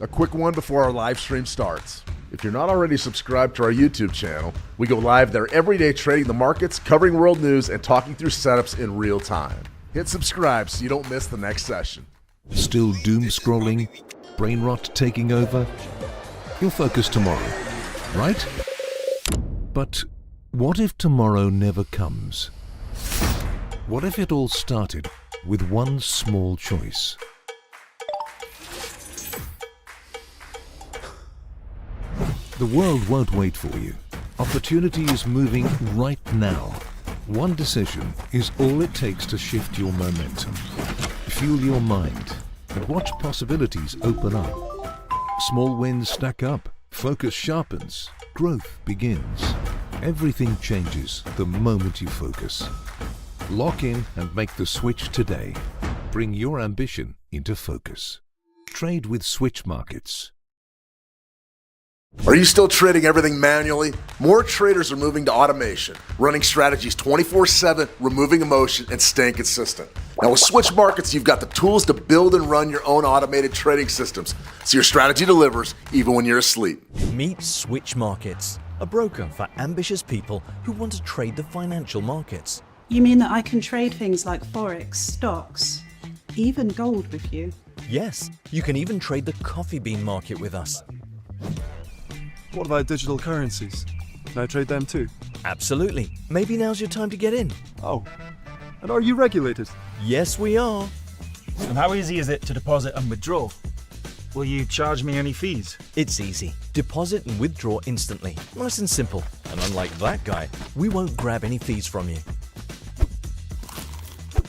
A quick one before our live stream starts. If you're not already subscribed to our YouTube channel, we go live there every day trading the markets, covering world news, and talking through setups in real time. Hit subscribe so you don't miss the next session. Still doom scrolling? Brain rot taking over? You'll focus tomorrow, right? But what if tomorrow never comes? What if it all started with one small choice? The world won't wait for you. Opportunity is moving right now. One decision is all it takes to shift your momentum. Fuel your mind and watch possibilities open up. Small wins stack up, focus sharpens, growth begins. Everything changes the moment you focus. Lock in and make the switch today. Bring your ambition into focus. Trade with Switch Markets. Are you still trading everything manually? More traders are moving to automation, running strategies 24/7, removing emotion, and staying consistent. Now with Switch Markets, you've got the tools to build and run your own automated trading systems, so your strategy delivers even when you're asleep. Meet Switch Markets, a broker for ambitious people who want to trade the financial markets. You mean that I can trade things like Forex, stocks, even gold with you? Yes, you can even trade the coffee bean market with us. What about digital currencies? Can I trade them too? Absolutely. Maybe now's your time to get in. Oh, and are you regulated? Yes, we are. And how easy is it to deposit and withdraw? Will you charge me any fees? It's easy. Deposit and withdraw instantly. Nice and simple. And unlike that guy, we won't grab any fees from you.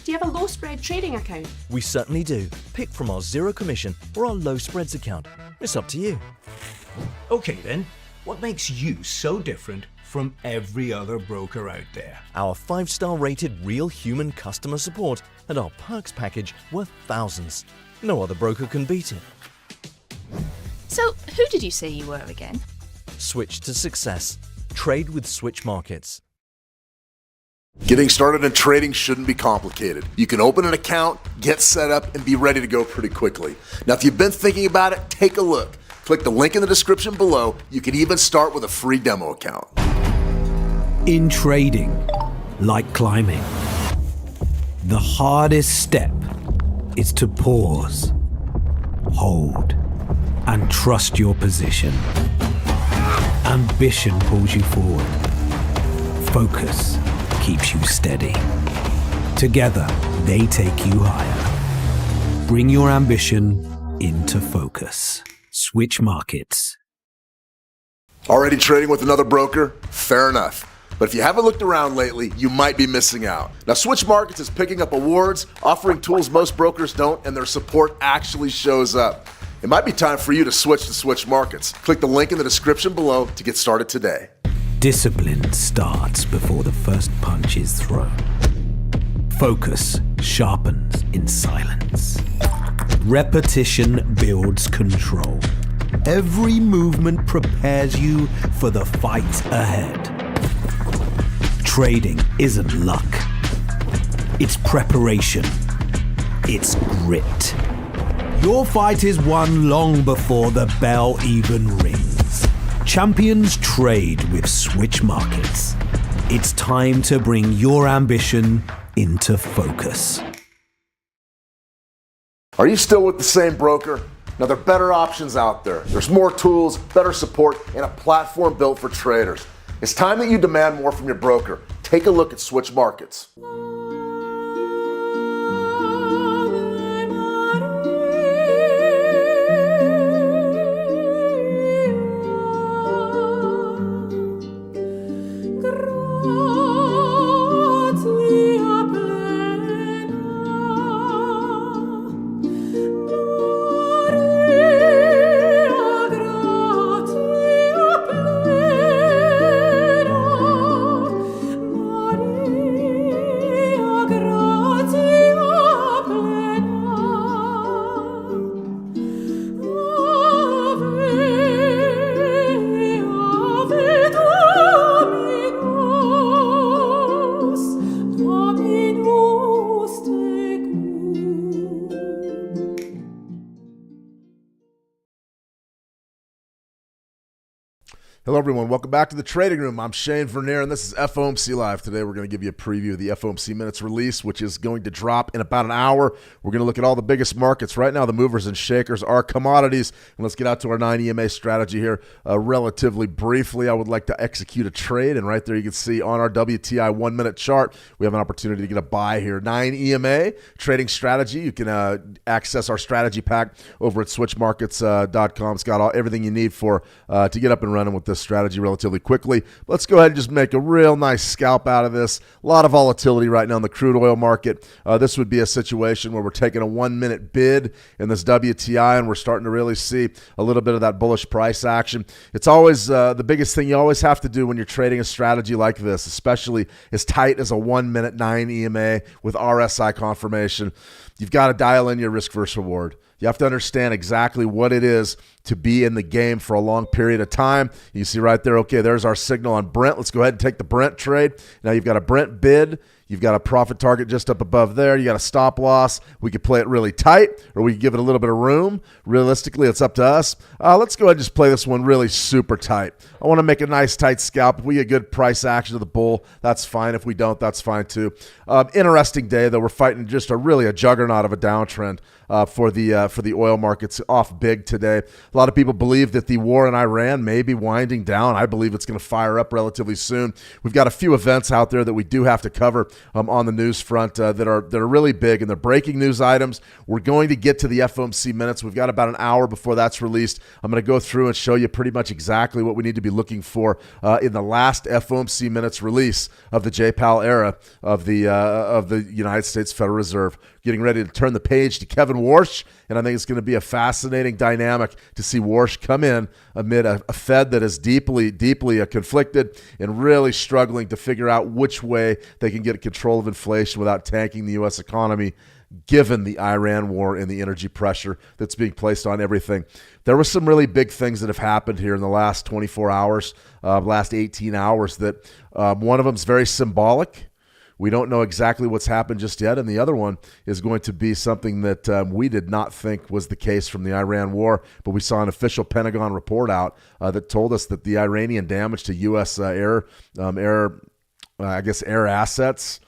Do you have a low spread trading account? We certainly do. Pick from our zero commission or our low spreads account. It's up to you. Okay then, what makes you so different from every other broker out there? Our 5-star rated real human customer support and our perks package worth thousands. No other broker can beat it. So, who did you say you were again? Switch to success. Trade with Switch Markets. Getting started in trading shouldn't be complicated. You can open an account, get set up, and be ready to go pretty quickly. Now, if you've been thinking about it, take a look. Click the link in the description below. You can even start with a free demo account. In trading, like climbing, the hardest step is to pause, hold, and trust your position. Ambition pulls you forward. Focus keeps you steady. Together, they take you higher. Bring your ambition into focus. Switch Markets. Already trading with another broker? Fair enough. But if you haven't looked around lately, you might be missing out. Now, Switch Markets is picking up awards, offering tools most brokers don't, and their support actually shows up. It might be time for you to switch to Switch Markets. Click the link in the description below to get started today. Discipline starts before the first punch is thrown. Focus sharpens in silence. Repetition builds control. Every movement prepares you for the fight ahead. Trading isn't luck. It's preparation. It's grit. Your fight is won long before the bell even rings. Champions trade with Switch Markets. It's time to bring your ambition into focus. Are you still with the same broker? Now, there are better options out there. There's more tools, better support, and a platform built for traders. It's time that you demand more from your broker. Take a look at Switch Markets. Hello, everyone. Welcome back to the Trading Room. I'm Shane Vernier, and this is FOMC Live. Today, we're going to give you a preview of the FOMC Minutes release, which is going to drop in about an hour. We're going to look at all the biggest markets. Right now, the movers and shakers are commodities. And let's get out to our 9 EMA strategy here relatively briefly. I would like to execute a trade, and right there you can see on our WTI 1-minute chart, we have an opportunity to get a buy here. 9 EMA trading strategy. You can access our strategy pack over at switchmarkets.com. It's got everything you need for to get up and running with this strategy relatively quickly. Let's go ahead and just make a real nice scalp out of this. A lot of volatility right now in the crude oil market. This would be a situation where we're taking a 1-minute bid in this WTI, and we're starting to really see a little bit of that bullish price action. It's always the biggest thing you always have to do when you're trading a strategy like this, especially as tight as a 1-minute 9 EMA with RSI confirmation. You've got to dial in your risk versus reward. You have to understand exactly what it is to be in the game for a long period of time. You see right there, okay, there's our signal on Brent. Let's go ahead and take the Brent trade. Now you've got a Brent bid. You've got a profit target just up above there. You got a stop loss. We could play it really tight, or we could give it a little bit of room. Realistically, it's up to us. Let's go ahead and just play this one really super tight. I want to make a nice tight scalp. If we get good price action to the bull, that's fine. If we don't, that's fine too. Interesting day, though. We're fighting just a juggernaut of a downtrend for the oil markets, off big today. A lot of people believe that the war in Iran may be winding down. I believe it's going to fire up relatively soon. We've got a few events out there that we do have to cover on the news front that are really big, and they're breaking news items. We're going to get to the FOMC minutes. We've got about an hour before that's released. I'm going to go through and show you pretty much exactly what we need to be looking for in the last FOMC minutes release of the J-Powell era of the United States Federal Reserve. Getting ready to turn the page to Kevin Warsh, and I think it's going to be a fascinating dynamic to see Warsh come in amid a Fed that is deeply conflicted and really struggling to figure out which way they can get control of inflation without tanking the U.S. economy, given the Iran war and the energy pressure that's being placed on everything. There were some really big things that have happened here in the last 24 hours, last 18 hours, that one of them is very symbolic. We don't know exactly what's happened just yet, and the other one is going to be something that we did not think was the case from the Iran war, but we saw an official Pentagon report out that told us that the Iranian damage to U.S. air assets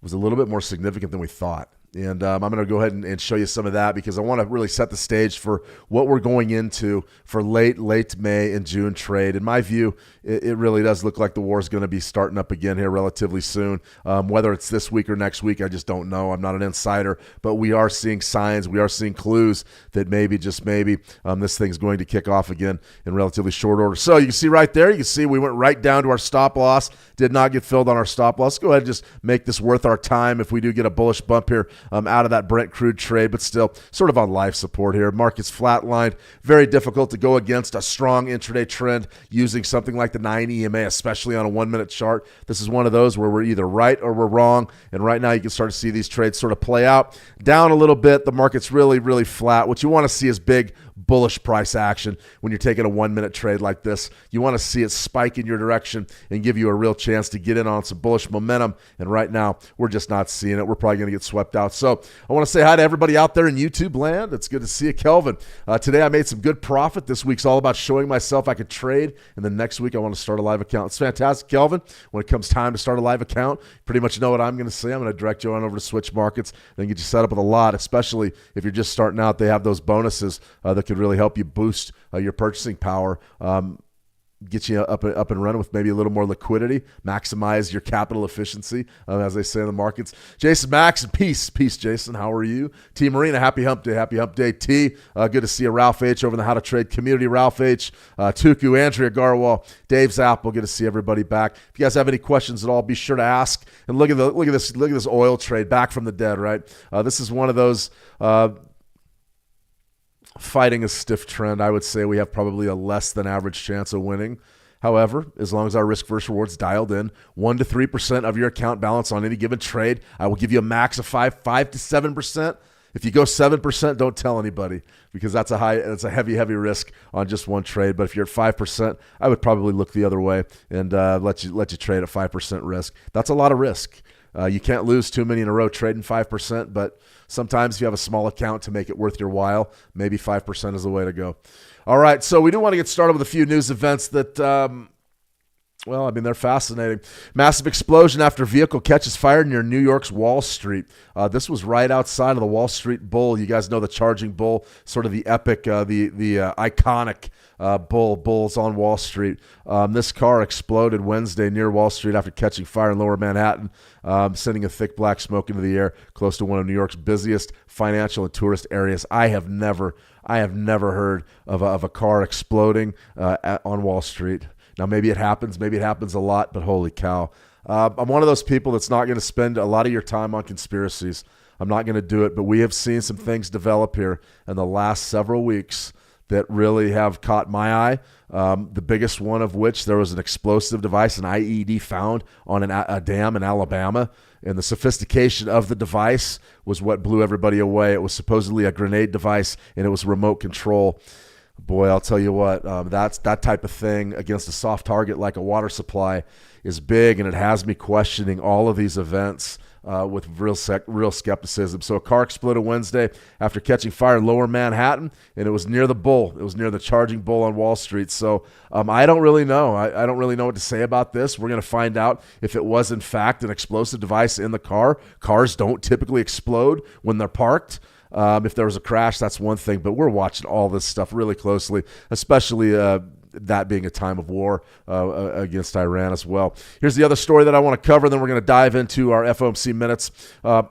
was a little bit more significant than we thought. And I'm going to go ahead and show you some of that because I want to really set the stage for what we're going into for late May and June trade. In my view, it really does look like the war is going to be starting up again here relatively soon. Whether it's this week or next week, I just don't know. I'm not an insider, but we are seeing signs. We are seeing clues that maybe, just maybe, this thing's going to kick off again in relatively short order. So you can see right there, you can see we went right down to our stop loss, did not get filled on our stop loss. Let's go ahead and just make this worth our time if we do get a bullish bump here out of that Brent crude trade, but still sort of on life support here. Market's flatlined. Very difficult to go against a strong intraday trend using something like the 9 EMA, especially on a 1-minute chart. This is one of those where we're either right or we're wrong, and right now you can start to see these trades sort of play out. Down a little bit, the market's really flat. What you want to see is big bullish price action when you're taking a 1-minute trade like this. You want to see it spike in your direction and give you a real chance to get in on some bullish momentum, and right now we're just not seeing it. We're probably going to get swept out. So I want to say hi to everybody out there in YouTube land. It's good to see you, Kelvin. Today I made some good profit. This week's all about showing myself I could trade, and then next week I want to start a live account. It's fantastic, Kelvin. When it comes time to start a live account, pretty much know what I'm going to say. I'm going to direct you on over to Switch Markets, then get you set up with a lot, especially if you're just starting out. They have those bonuses that could really help you boost your purchasing power. Get you up and running with maybe a little more liquidity, maximize your capital efficiency, as they say in the markets. Jason Max, peace, Jason. How are you? T Marina, happy hump day. T, good to see you. Ralph H over in the How to Trade community. Ralph H, Tuku, Andrea Garwal, Dave Zappel. Good to see everybody back. If you guys have any questions at all, be sure to ask. And look at this oil trade back from the dead. Right, this is one of those. Fighting a stiff trend, I would say we have probably a less than average chance of winning. However, as long as our risk versus rewards dialed in, 1 to 3% of your account balance on any given trade, I will give you a max of 5 to 7%. If you go 7%, don't tell anybody because that's a heavy risk on just one trade. But if you're at 5%, I would probably look the other way and let you trade at 5% risk. That's a lot of risk. You can't lose too many in a row trading 5%, but sometimes if you have a small account to make it worth your while, maybe 5% is the way to go. All right, so we do want to get started with a few news events that, they're fascinating. Massive explosion after vehicle catches fire near New York's Wall Street. This was right outside of the Wall Street Bull. You guys know the charging bull, sort of the epic, the iconic bulls on Wall Street. This car exploded Wednesday near Wall Street after catching fire in lower Manhattan, sending a thick black smoke into the air close to one of New York's busiest financial and tourist areas. I have never heard of a car exploding on Wall Street. Now, maybe it happens a lot, but holy cow. I'm one of those people that's not going to spend a lot of your time on conspiracies. I'm not going to do it, but we have seen some things develop here in the last several weeks that really have caught my eye. The biggest one of which, there was an explosive device, an IED, found on a dam in Alabama. And the sophistication of the device was what blew everybody away. It was supposedly a grenade device, and it was remote control. Boy, I'll tell you what, that type of thing against a soft target like a water supply is big, and it has me questioning all of these events with real skepticism. So a car exploded Wednesday after catching fire in lower Manhattan, and it was near the bull. It was near the charging bull on Wall Street. So I don't really know. I don't really know what to say about this. We're going to find out if it was, in fact, an explosive device in the car. Cars don't typically explode when they're parked. If there was a crash, that's one thing, but we're watching all this stuff really closely, especially that being a time of war against Iran as well. Here's the other story that I want to cover, then we're going to dive into our FOMC minutes.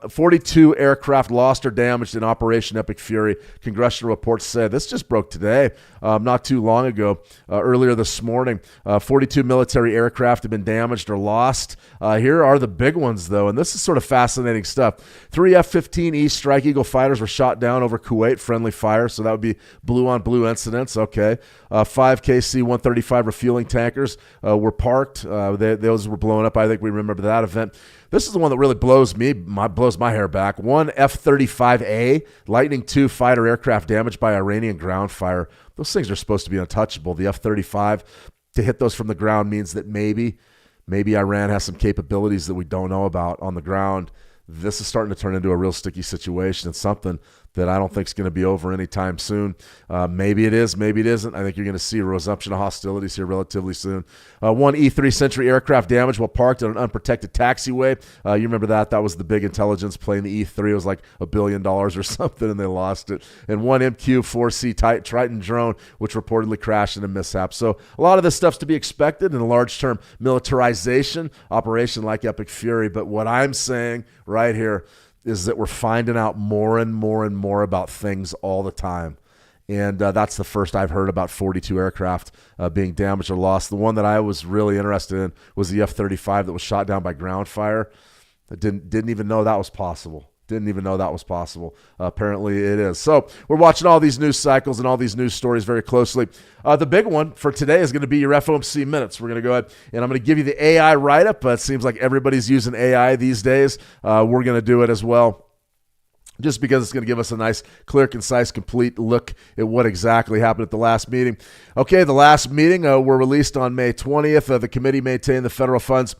42 aircraft lost or damaged in Operation Epic Fury. Congressional reports say this just broke today, not too long ago, earlier this morning. 42 military aircraft have been damaged or lost. Here are the big ones, though, and this is sort of fascinating stuff. 3 F-15E Strike Eagle fighters were shot down over Kuwait, friendly fire, so that would be blue-on-blue incidents, okay. 5 KC-135 refueling tankers were parked. Those were blown up. I think we remember that event. This is the one that really blows my hair back. 1 F-35A Lightning II fighter aircraft damaged by Iranian ground fire. Those things are supposed to be untouchable. The F-35, to hit those from the ground means that maybe Iran has some capabilities that we don't know about on the ground. This is starting to turn into a real sticky situation. It's something that I don't think is going to be over anytime soon. Maybe it is, maybe it isn't. I think you're going to see a resumption of hostilities here relatively soon. 1 E-3 Sentry aircraft damaged while parked on an unprotected taxiway. You remember that? That was the big intelligence plane. The E-3 was like $1 billion or something, and they lost it. And 1 MQ-4C Triton drone, which reportedly crashed in a mishap. So a lot of this stuff's to be expected in a large-term militarization operation like Epic Fury. But what I'm saying right here is that we're finding out more and more and more about things all the time. And that's the first I've heard about 42 aircraft being damaged or lost. The one that I was really interested in was the F-35 that was shot down by ground fire. I didn't even know that was possible. Apparently it is. So we're watching all these news cycles and all these news stories very closely. The big one for today is going to be your FOMC minutes. We're going to go ahead and I'm going to give you the AI write-up. It seems like everybody's using AI these days. We're going to do it as well, just because it's going to give us a nice, clear, concise, complete look at what exactly happened at the last meeting. Okay, the last meeting were released on May 20th. The committee maintained the federal funds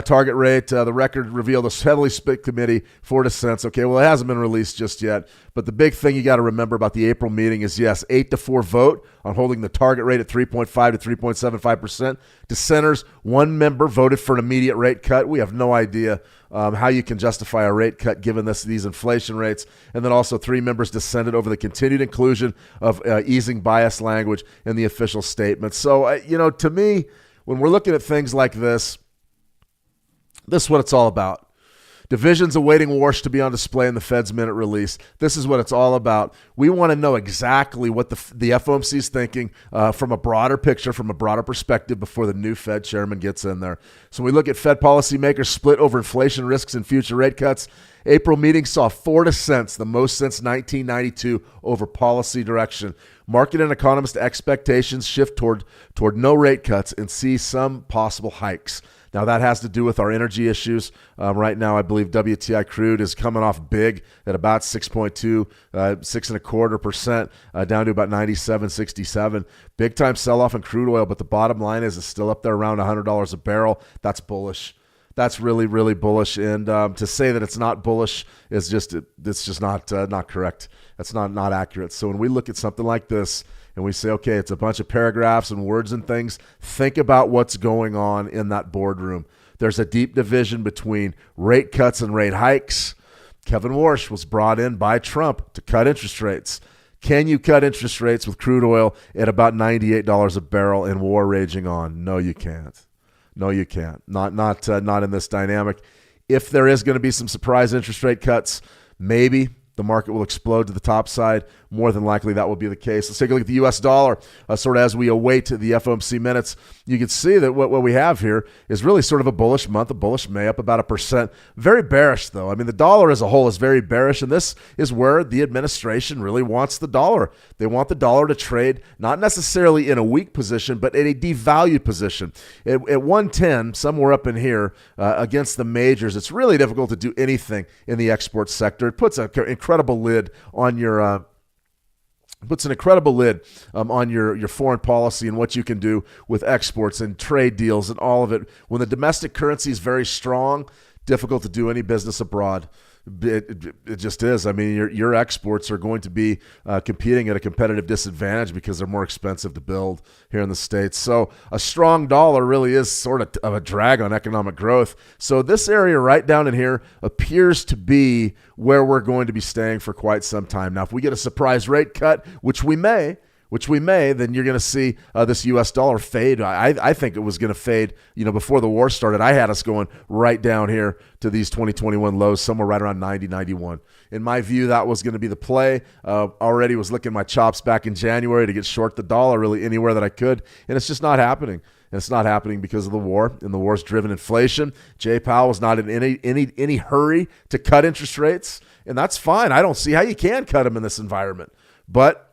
target rate. The record revealed a heavily split committee, 4 dissents. Okay, well, it hasn't been released just yet. But the big thing you got to remember about the April meeting is, yes, 8-4 vote on holding the target rate at 3.5 to 3.75%. Dissenters, 1 member voted for an immediate rate cut. We have no idea how you can justify a rate cut given these inflation rates. And then also 3 members dissented over the continued inclusion of easing bias language in the official statement. So, to me, when we're looking at things like this is what it's all about. Divisions awaiting wash to be on display in the Fed's minute release. This is what it's all about. We want to know exactly what the FOMC is thinking from a broader picture, from a broader perspective before the new Fed chairman gets in there. So when we look at Fed policymakers split over inflation risks and future rate cuts, April meeting saw 4 dissents, the most since 1992, over policy direction. Market and economist expectations shift toward no rate cuts and see some possible hikes. Now, that has to do with our energy issues. Right now, I believe WTI crude is coming off big at about 6.25%, down to about 97.67. Big time sell-off in crude oil, but the bottom line is it's still up there around $100 a barrel. That's bullish. that's really, really bullish. And to say that it's not bullish is it's just not correct. That's not accurate. So when we look at something like this and we say, okay, it's a bunch of paragraphs and words and things, think about what's going on in that boardroom. There's a deep division between rate cuts and rate hikes. Kevin Warsh was brought in by Trump to cut interest rates. Can you cut interest rates with crude oil at about $98 a barrel and war raging on? No, you can't. No, you can't. Not in this dynamic. If there is going to be some surprise interest rate cuts, maybe the market will explode to the top side. More than likely, that will be the case. Let's take a look at the U.S. dollar. Sort of as we await the FOMC minutes, you can see that what we have here is really sort of a bullish month, a bullish May, up about 1%. Very bearish, though. I mean, the dollar as a whole is very bearish, and this is where the administration really wants the dollar. They want the dollar to trade not necessarily in a weak position, but in a devalued position. At 110, somewhere up in here, against the majors, it's really difficult to do anything in the export sector. It puts an incredible lid on your on your foreign policy and what you can do with exports and trade deals and all of it. When the domestic currency is very strong, difficult to do any business abroad. It just is. I mean, your exports are going to be competing at a competitive disadvantage because they're more expensive to build here in the States. So a strong dollar really is sort of a drag on economic growth. So this area right down in here appears to be where we're going to be staying for quite some time. Now, if we get a surprise rate cut, which we may, then you're going to see this U.S. dollar fade. I think it was going to fade, before the war started. I had us going right down here to these 2021 lows, somewhere right around 90, 91. In my view, that was going to be the play. Already was licking my chops back in January to get short the dollar really anywhere that I could, and it's just not happening. And it's not happening because of the war, and the war's driven inflation. Jay Powell was not in any hurry to cut interest rates, and that's fine. I don't see how you can cut them in this environment. But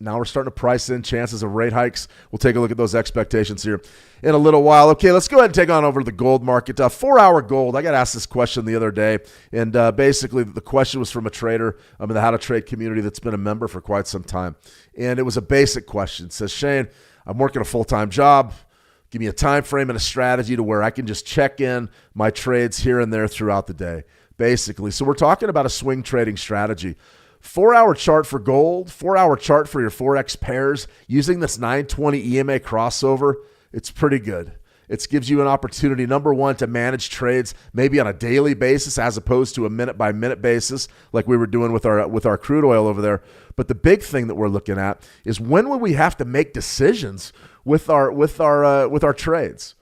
now we're starting to price in chances of rate hikes. We'll take a look at those expectations here in a little while. Okay, let's go ahead and take on over the gold market. 4-hour gold. I got asked this question the other day, and basically the question was from a trader in the How to Trade community that's been a member for quite some time. And it was a basic question. It says, Shane, I'm working a full-time job. Give me a time frame and a strategy to where I can just check in my trades here and there throughout the day, basically. So we're talking about a swing trading strategy. 4-hour chart for gold, 4-hour chart for your Forex pairs using this 920 EMA crossover. It's pretty good. It gives you an opportunity, number one, to manage trades maybe on a daily basis as opposed to a minute-by-minute basis like we were doing with our crude oil over there. But the big thing that we're looking at is when will we have to make decisions with our trades?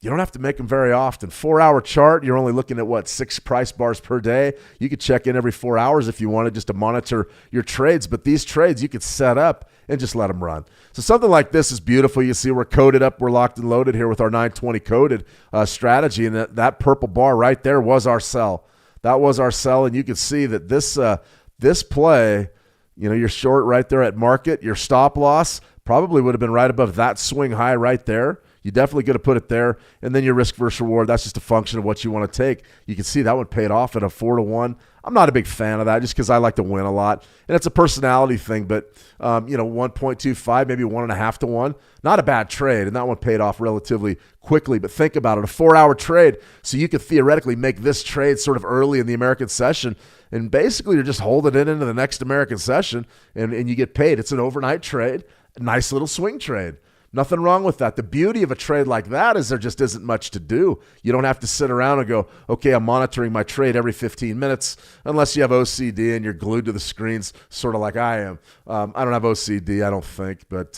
You don't have to make them very often. 4-hour chart, you're only looking at 6 price bars per day. You could check in every 4 hours if you wanted just to monitor your trades. But these trades you could set up and just let them run. So something like this is beautiful. You see we're coded up. We're locked and loaded here with our 920 coded strategy. And that purple bar right there was our sell. That was our sell. And you can see that this play, you're short right there at market. Your stop loss probably would have been right above that swing high right there. You definitely could have put it there. And then your risk versus reward, that's just a function of what you want to take. You can see that one paid off at a 4-to-1. I'm not a big fan of that just because I like to win a lot. And it's a personality thing, but 1.25, maybe 1.5-to-1. Not a bad trade. And that one paid off relatively quickly. But think about it, a 4-hour trade. So you could theoretically make this trade sort of early in the American session. And basically you're just holding it into the next American session and you get paid. It's an overnight trade, a nice little swing trade. Nothing wrong with that. The beauty of a trade like that is there just isn't much to do. You don't have to sit around and go, okay, I'm monitoring my trade every 15 minutes, unless you have OCD and you're glued to the screens, sort of like I am. I don't have OCD, I don't think, but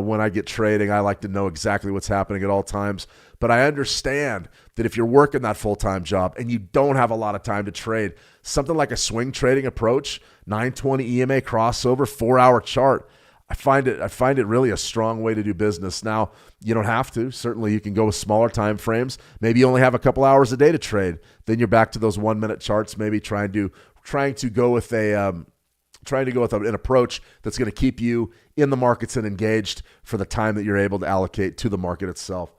when I get trading, I like to know exactly what's happening at all times. But I understand that if you're working that full-time job and you don't have a lot of time to trade, something like a swing trading approach, 920 EMA crossover, 4-hour chart, I find it really a strong way to do business. Now, you don't have to. Certainly, you can go with smaller time frames. Maybe you only have a couple hours a day to trade. Then you're back to those 1-minute charts. Maybe trying to go with an approach that's going to keep you in the markets and engaged for the time that you're able to allocate to the market itself.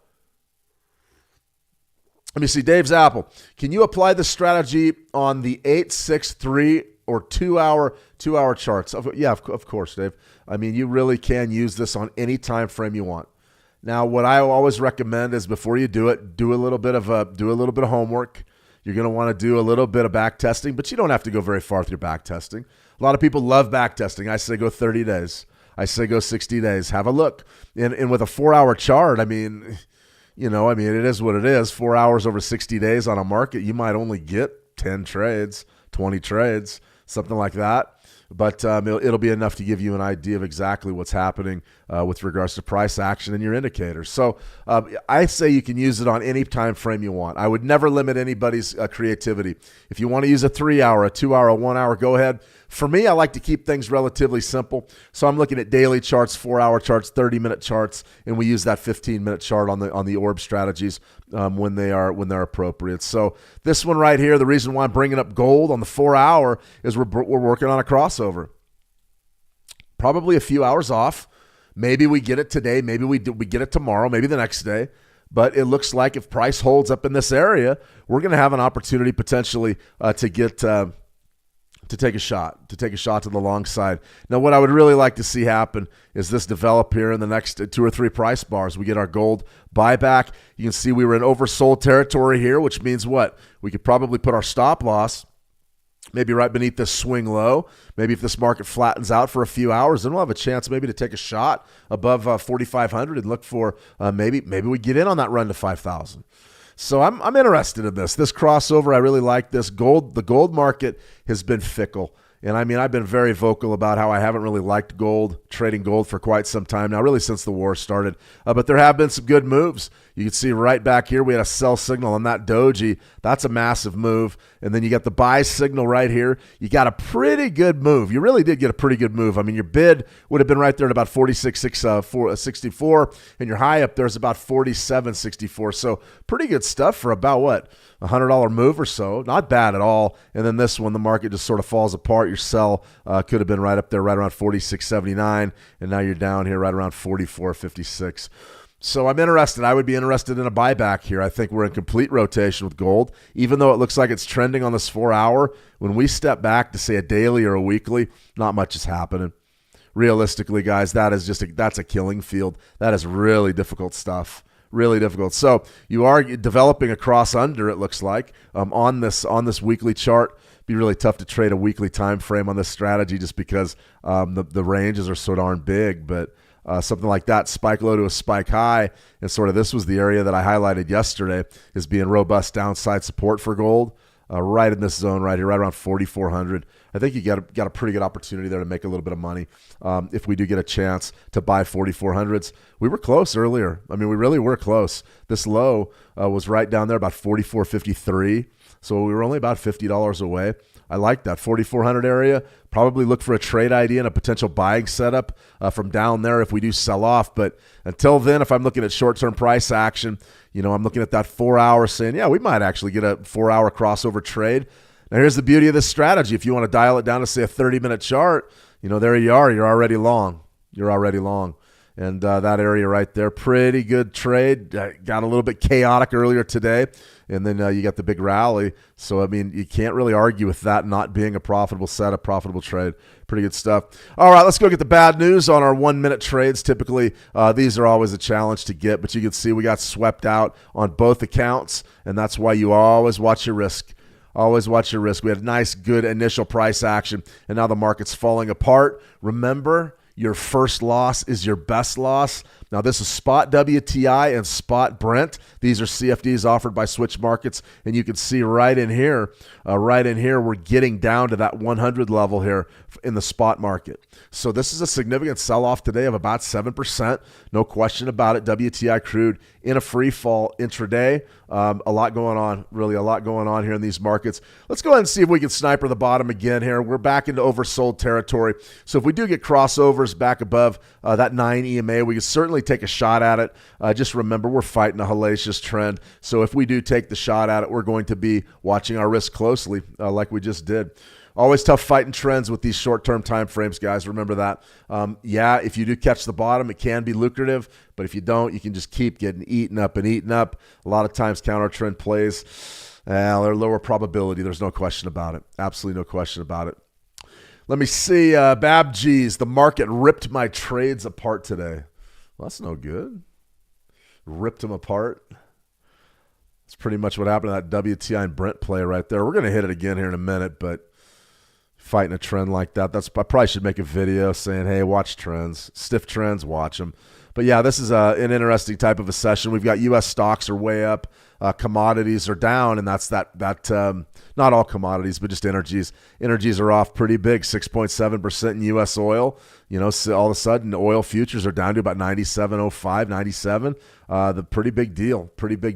Let me see, Dave's Apple. Can you apply this strategy on the 8, 6, 3, or 2-hour charts? Yeah, of course, Dave. I mean, you really can use this on any time frame you want. Now, what I always recommend is before you do it, do a little bit of homework. You're going to want to do a little bit of back testing, but you don't have to go very far with your back testing. A lot of people love back testing. I say go 30 days. I say go 60 days. Have a look. And with a 4-hour chart, I mean, it is what it is. 4 hours over 60 days on a market, you might only get 10 trades, 20 trades, something like that. But it'll be enough to give you an idea of exactly what's happening with regards to price action and your indicators. So I say you can use it on any time frame you want. I would never limit anybody's creativity. If you want to use a 3-hour, a 2-hour, a 1-hour, go ahead. For me, I like to keep things relatively simple. So I'm looking at daily charts, 4-hour charts, 30-minute charts, and we use that 15-minute chart on the orb strategies when they're appropriate. So this one right here, the reason why I'm bringing up gold on the 4-hour is we're working on a crossover. Probably a few hours off. Maybe we get it today. Maybe we get it tomorrow. Maybe the next day. But it looks like if price holds up in this area, we're going to have an opportunity potentially to take a shot to the long side. Now, what I would really like to see happen is this develop here in the next 2 or 3 price bars. We get our gold buyback. You can see we were in oversold territory here, which means what? We could probably put our stop loss maybe right beneath this swing low. Maybe if this market flattens out for a few hours, then we'll have a chance maybe to take a shot above 4,500 and look for maybe we get in on that run to 5,000. So I'm interested in this crossover. I really like this gold. The gold market has been fickle. And I mean, I've been very vocal about how I haven't really liked gold, trading gold for quite some time now, really since the war started. But there have been some good moves. You can see right back here, we had a sell signal on that doji. That's a massive move. And then you got the buy signal right here. You got a pretty good move. You really did get a pretty good move. I mean, your bid would have been right there at about 46.64, and your high up there is about 47.64. So pretty good stuff for about what? $100 move or so. Not bad at all. And then this one, the market just sort of falls apart. Your sell could have been right up there, right around 46.79, and now you're down here right around 44.56. So I'm interested. I would be interested in a buyback here. I think we're in complete rotation with gold, even though it looks like it's trending on this 4-hour. When we step back to say a daily or a weekly, not much is happening. Realistically, guys, that's a killing field. That is really difficult stuff. Really difficult. So you are developing a cross under, it looks like, on this weekly chart. Be really tough to trade a weekly time frame on this strategy just because the ranges are so darn big. But something like that, spike low to a spike high, and sort of this was the area that I highlighted yesterday as being robust downside support for gold. Right in this zone right here, right around 4,400. I think you got a pretty good opportunity there to make a little bit of money if we do get a chance to buy 4,400s. We were close earlier. I mean, we really were close. This low was right down there, about 44.53. So we were only about $50 away. I like that 4,400 area. Probably look for a trade idea and a potential buying setup from down there if we do sell off. But until then, if I'm looking at short-term price action, I'm looking at that 4-hour saying, yeah, we might actually get a 4-hour crossover trade. Now, here's the beauty of this strategy. If you want to dial it down to, say, a 30-minute chart, there you are. You're already long. And that area right there, pretty good trade. Got a little bit chaotic earlier today, and then you got the big rally. So, I mean, you can't really argue with that not being a profitable setup, profitable trade. Pretty good stuff. All right, let's go get the bad news on our 1-minute trades. Typically, these are always a challenge to get, but you can see we got swept out on both accounts, and that's why you always watch your risk. Always watch your risk. We had nice, good initial price action, and now the market's falling apart. Remember, your first loss is your best loss. Now, this is spot WTI and spot Brent. These are CFDs offered by Switch Markets, and you can see right in here, we're getting down to that 100 level here in the spot market. So this is a significant sell-off today of about 7%. No question about it. WTI crude in a free fall intraday. A lot going on, really a lot going on here in these markets. Let's go ahead and see if we can sniper the bottom again here. We're back into oversold territory. So if we do get crossovers back above that 9 EMA, we can certainly take a shot at it. Just remember, we're fighting a hellacious trend. So if we do take the shot at it, we're going to be watching our risk closely like we just did. Always tough fighting trends with these short-term time frames, guys. Remember that. If you do catch the bottom, it can be lucrative. But if you don't, you can just keep getting eaten up and eaten up. A lot of times counter trend plays, they're lower probability. There's no question about it. Absolutely no question about it. Let me see. Babgees, the market ripped my trades apart today. Well, that's no good. ripped them apart. That's pretty much what happened to that WTI and Brent play right there. We're going to hit it again here in a minute, but fighting a trend like that, I probably should make a video saying, hey, watch trends. Stiff trends, watch them. But yeah, this is an interesting type of a session. We've got U.S. stocks are way up. Commodities are down, and that's that not all commodities, but just energies. Energies are off pretty big, 6.7% in U.S. oil. So all of a sudden, oil futures are down to about 97.05, 97. The pretty big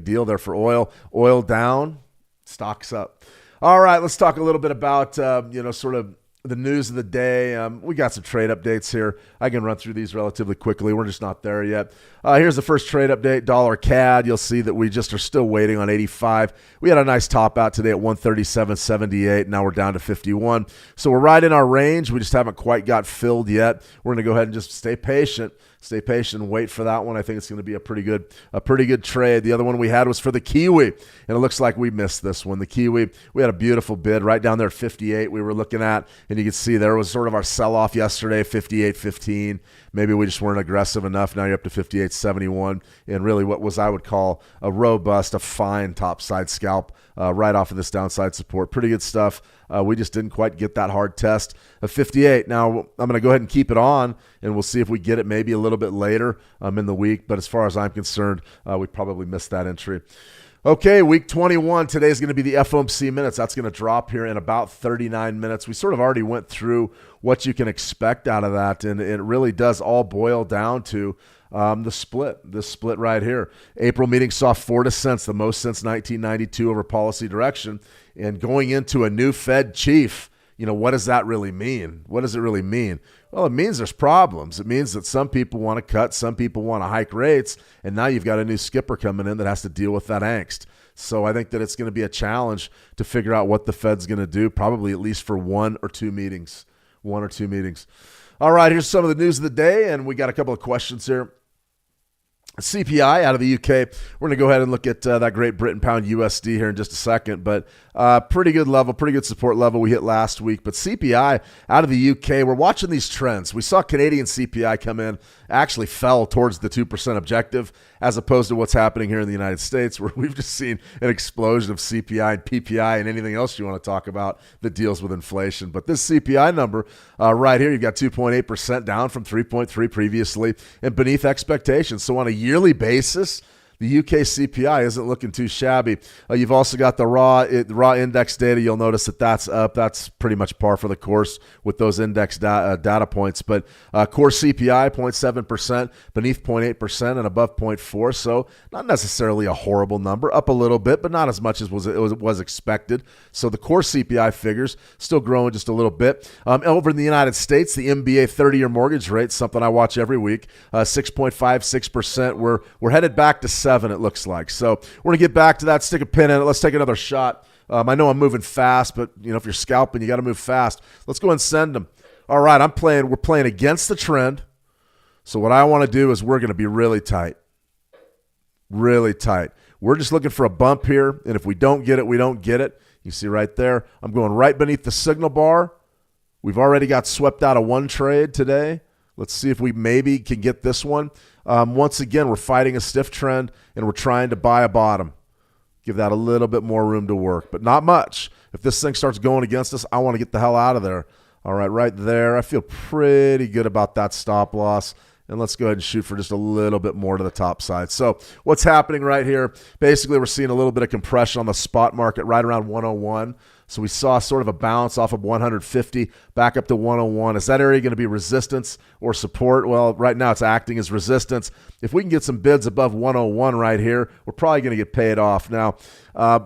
deal there for oil. Oil down, stocks up. All right, let's talk a little bit about sort of the news of the day. We got some trade updates here. I can run through these relatively quickly. We're just not there yet. Here's the first trade update, dollar CAD. You'll see that we just are still waiting on 85. We had a nice top out today at 137.78. Now we're down to 51. So we're right in our range. We just haven't quite got filled yet. We're going to go ahead and just stay patient. Stay patient and wait for that one. I think it's going to be a pretty good trade. The other one we had was for the Kiwi, and it looks like we missed this one. The Kiwi, we had a beautiful bid right down there at 58 we were looking at, and you can see there was sort of our sell-off yesterday, 58.15. Maybe we just weren't aggressive enough. Now you're up to 58.71, and really what was I would call a robust, a fine topside scalp right off of this downside support. Pretty good stuff. We just didn't quite get that hard test of 58. Now, I'm going to go ahead and keep it on, and we'll see if we get it maybe a little bit later in the week. But as far as I'm concerned, we probably missed that entry. Okay, week 21. Today's going to be the FOMC Minutes. That's going to drop here in about 39 minutes. We sort of already went through what you can expect out of that, and it really does all boil down to this split right here. April meeting saw 4 dissents, the most since 1992 over policy direction. And going into a new Fed chief, what does that really mean? What does it really mean? Well, it means there's problems. It means that some people want to cut, some people want to hike rates, and now you've got a new skipper coming in that has to deal with that angst. So I think that it's going to be a challenge to figure out what the Fed's going to do, probably at least for one or two meetings. All right, here's some of the news of the day, and we got a couple of questions here. CPI out of the UK. We're going to go ahead and look at that Great Britain pound USD here in just a second, but pretty good level, pretty good support level we hit last week. But CPI out of the UK, we're watching these trends. We saw Canadian CPI come in, actually fell towards the 2% objective, as opposed to what's happening here in the United States, where we've just seen an explosion of CPI and PPI and anything else you want to talk about that deals with inflation. But this CPI number right here, you've got 2.8% down from 3.3 previously and beneath expectations. So on a yearly basis, the UK CPI isn't looking too shabby. You've also got the raw index data. You'll notice that that's up. That's pretty much par for the course with those index data points. But core CPI, 0.7%, beneath 0.8%, and above 0.4%. So not necessarily a horrible number. Up a little bit, but not as much as was expected. So the core CPI figures still growing just a little bit. Over in the United States, the MBA 30-year mortgage rate, something I watch every week, 6.56%. We're headed back to 7, it looks like. So we're going to get back to that, stick a pin in it. Let's take another shot. I know I'm moving fast, but if you're scalping, you got to move fast. Let's go and send them. All right, we're playing against the trend. So what I want to do is we're going to be really tight. Really tight. We're just looking for a bump here, and if we don't get it, we don't get it. You see right there, I'm going right beneath the signal bar. We've already got swept out of one trade today. Let's see if we maybe can get this one. Once again, we're fighting a stiff trend, and we're trying to buy a bottom. Give that a little bit more room to work, but not much. If this thing starts going against us, I want to get the hell out of there. All right, right there. I feel pretty good about that stop loss. And let's go ahead and shoot for just a little bit more to the top side. So what's happening right here, basically we're seeing a little bit of compression on the spot market right around 101. So we saw sort of a bounce off of 150 back up to 101. Is that area going to be resistance or support? Well, right now it's acting as resistance. If we can get some bids above 101 right here, we're probably going to get paid off. Now,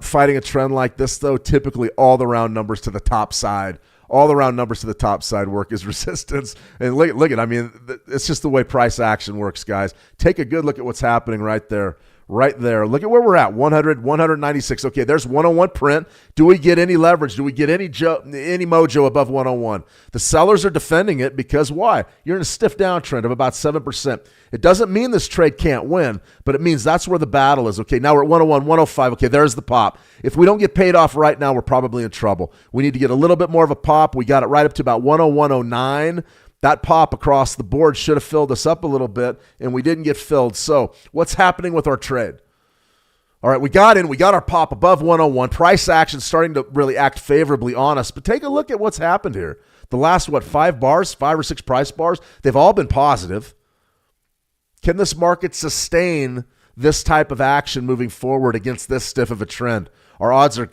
fighting a trend like this, though, typically all the round numbers to the top side. All the round numbers to the top side work as resistance. And look at, it's just the way price action works, guys. Take a good look at what's happening right there. Right there. Look at where we're at, 100, 196. Okay, there's 101 print. Do we get any leverage? Do we get any mojo above 101? The sellers are defending it because why? You're in a stiff downtrend of about 7%. It doesn't mean this trade can't win, but it means that's where the battle is. Okay, now we're at 101, 105. Okay, there's the pop. If we don't get paid off right now, we're probably in trouble. We need to get a little bit more of a pop. We got it right up to about 101.09. That pop across the board should have filled us up a little bit, and we didn't get filled. So what's happening with our trade? All right, we got our pop above 101. Price action starting to really act favorably on us. But take a look at what's happened here. The last, 5 or 6 price bars, they've all been positive. Can this market sustain this type of action moving forward against this stiff of a trend? Our odds are,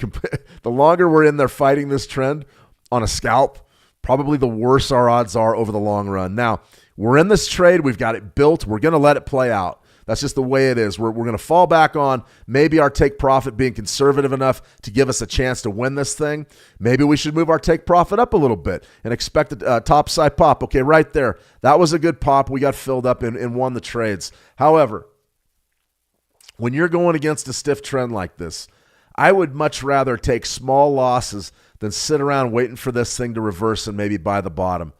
the longer we're in there fighting this trend on a scalp, probably the worse our odds are over the long run. Now, we're in this trade. We've got it built. We're going to let it play out. That's just the way it is. We're going to fall back on maybe our take profit being conservative enough to give us a chance to win this thing. Maybe we should move our take profit up a little bit and expect a top side pop. Okay, right there. That was a good pop. We got filled up and won the trades. However, when you're going against a stiff trend like this, I would much rather take small losses than sit around waiting for this thing to reverse and maybe buy the bottom.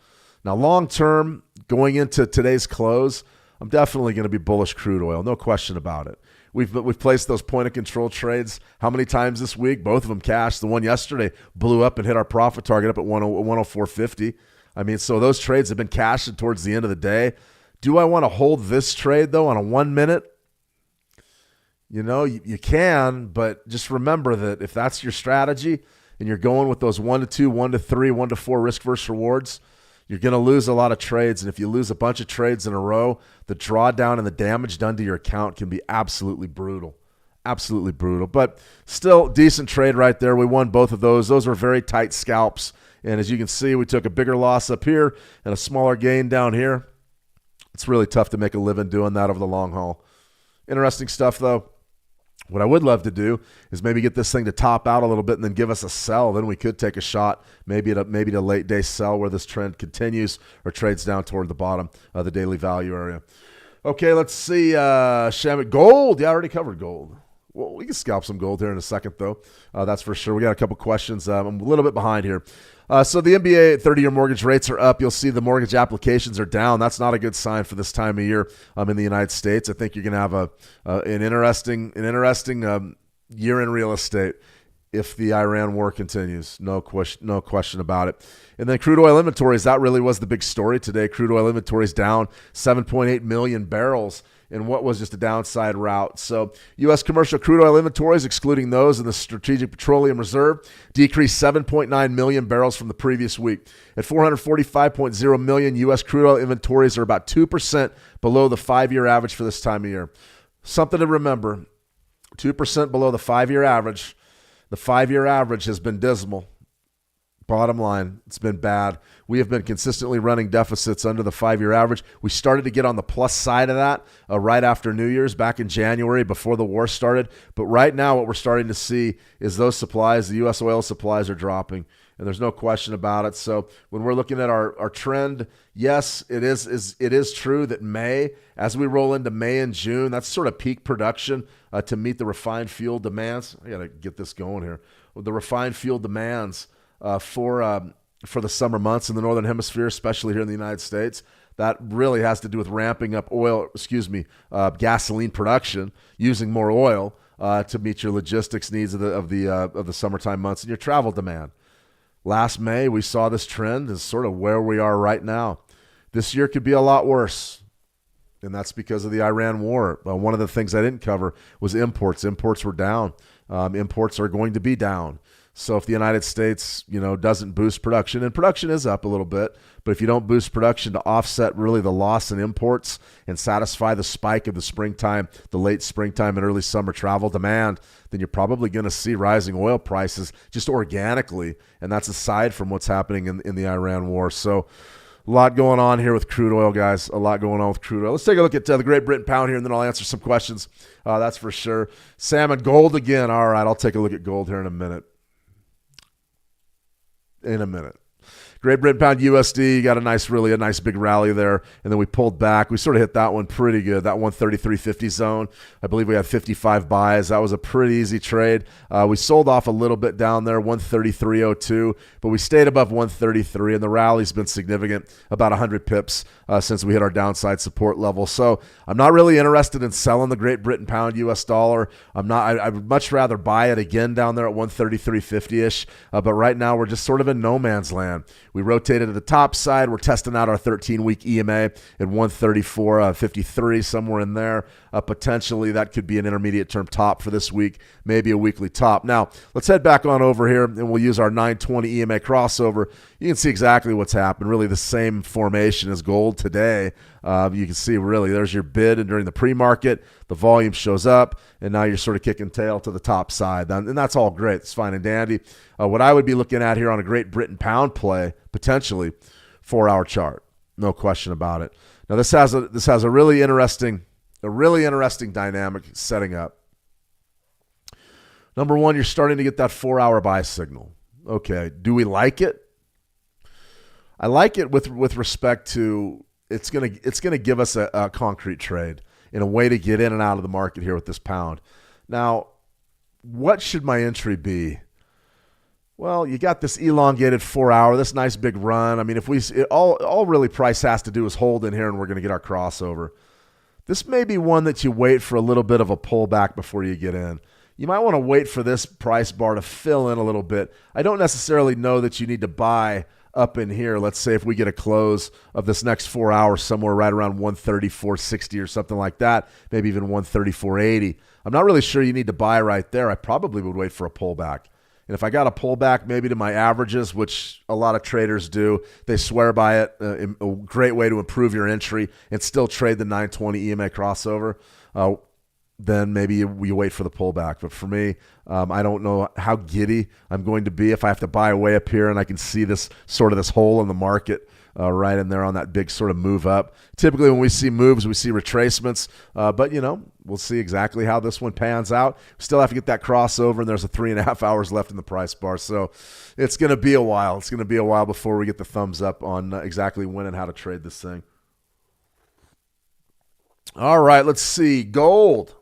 Now, long term, going into today's close, I'm definitely going to be bullish crude oil, no question about it. We've placed those point of control trades how many times this week? Both of them cashed. The one yesterday blew up and hit our profit target up at 104.50. I mean, so those trades have been cashed towards the end of the day. Do I want to hold this trade, though, on a 1 minute? You know, you can, but just remember that if that's your strategy and you're going with those 1 to 2, 1 to 3, 1 to 4 risk versus rewards, you're going to lose a lot of trades. And if you lose a bunch of trades in a row, the drawdown and the damage done to your account can be absolutely brutal. Absolutely brutal. But still, decent trade right there. We won both of those. Those were very tight scalps. And as you can see, we took a bigger loss up here and a smaller gain down here. It's really tough to make a living doing that over the long haul. Interesting stuff, though. What I would love to do is maybe get this thing to top out a little bit and then give us a sell. Then we could take a shot, maybe to late day sell where this trend continues or trades down toward the bottom of the daily value area. Okay, let's see. Gold. Yeah, I already covered gold. Well, we can scalp some gold here in a second, though. That's for sure. We got a couple questions. I'm a little bit behind here. So the NBA 30-year mortgage rates are up. You'll see the mortgage applications are down. That's not a good sign for this time of year in the United States. I think you're going to have an interesting year in real estate if the Iran war continues. No question about it. And then crude oil inventories, that really was the big story today. Crude oil inventories down 7.8 million barrels in what was just a downside route. So U.S. commercial crude oil inventories, excluding those in the Strategic Petroleum Reserve, decreased 7.9 million barrels from the previous week. At 445.0 million, U.S. crude oil inventories are about 2% below the 5-year average for this time of year. Something to remember, 2% below the 5-year average. The 5-year average has been dismal. Bottom line, it's been bad. We have been consistently running deficits under the 5-year average. We started to get on the plus side of that right after New Year's back in January before the war started. But right now what we're starting to see is those supplies, the U.S. oil supplies are dropping, and there's no question about it. So when we're looking at our trend, yes, it is true that May, as we roll into May and June, that's sort of peak production to meet the refined fuel demands. I got to get this going here. The refined fuel demands for the summer months in the Northern Hemisphere, especially here in the United States. That really has to do with ramping up gasoline production, using more oil to meet your logistics needs of the summertime months and your travel demand. Last May, we saw this trend is sort of where we are right now. This year could be a lot worse, and that's because of the Iran war. One of the things I didn't cover was imports. Imports were down. Imports are going to be down. So if the United States, doesn't boost production, and production is up a little bit, but if you don't boost production to offset really the loss in imports and satisfy the spike of the springtime, the late springtime and early summer travel demand, then you're probably going to see rising oil prices just organically, and that's aside from what's happening in the Iran war. So a lot going on here with crude oil, guys. A lot going on with crude oil. Let's take a look at the Great Britain pound here, and then I'll answer some questions. That's for sure. Salmon, gold again. All right, I'll take a look at gold here in a minute. Great Britain pound USD got a nice big rally there, and then we pulled back. We sort of hit that one pretty good, that 133.50 zone. I believe we had 55 buys. That was a pretty easy trade. We sold off a little bit down there, 133.02, but we stayed above 133, and the rally's been significant, about 100 pips since we hit our downside support level. So I'm not really interested in selling the Great Britain pound US dollar. I would much rather buy it again down there at 133.50-ish, but right now we're just sort of in no man's land. We rotated to the top side. We're testing out our 13-week EMA at 134.53, somewhere in there. Potentially, that could be an intermediate-term top for this week, maybe a weekly top. Now, let's head back on over here, and we'll use our 920 EMA crossover. You can see exactly what's happened. Really the same formation as gold today. You can see really there's your bid, and during the pre-market, the volume shows up, and now you're sort of kicking tail to the top side. And that's all great. It's fine and dandy. What I would be looking at here on a Great Britain pound play, potentially 4-hour chart. No question about it. Now this has a really interesting dynamic setting up. Number one, you're starting to get that 4-hour buy signal. Okay, do we like it? I like it with respect to it's gonna give us a concrete trade in a way to get in and out of the market here with this pound. Now, what should my entry be? Well, you got this elongated 4-hour, this nice big run. I mean, all really price has to do is hold in here, and we're going to get our crossover. This may be one that you wait for a little bit of a pullback before you get in. You might want to wait for this price bar to fill in a little bit. I don't necessarily know that you need to buy up in here. Let's say if we get a close of this next 4 hours somewhere right around 134.60 or something like that, maybe even 134.80. I'm not really sure you need to buy right there. I probably would wait for a pullback. And if I got a pullback maybe to my averages, which a lot of traders do, they swear by it, a great way to improve your entry and still trade the 920 EMA crossover, then maybe you wait for the pullback. But for me, I don't know how giddy I'm going to be if I have to buy way up here and I can see this hole in the market right in there on that big sort of move up. Typically when we see moves, we see retracements, but we'll see exactly how this one pans out. We still have to get that crossover, and there's 3.5 hours left in the price bar. So it's going to be a while. It's going to be a while before we get the thumbs up on exactly when and how to trade this thing. All right, let's see. Gold.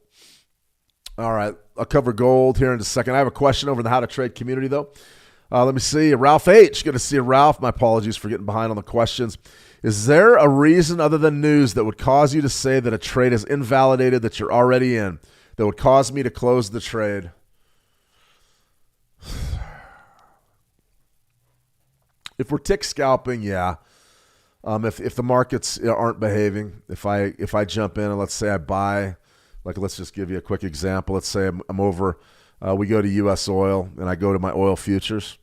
All right, I'll cover gold here in a second. I have a question over in the How to Trade community, though. Let me see. Ralph H. Good to see you, Ralph. My apologies for getting behind on the questions. Is there a reason other than news that would cause you to say that a trade is invalidated that you're already in, that would cause me to close the trade? If we're tick scalping, yeah. If the markets aren't behaving, if I jump in and let's say I buy, like let's just give you a quick example. Let's say I'm over. We go to U.S. oil, and I go to my oil futures.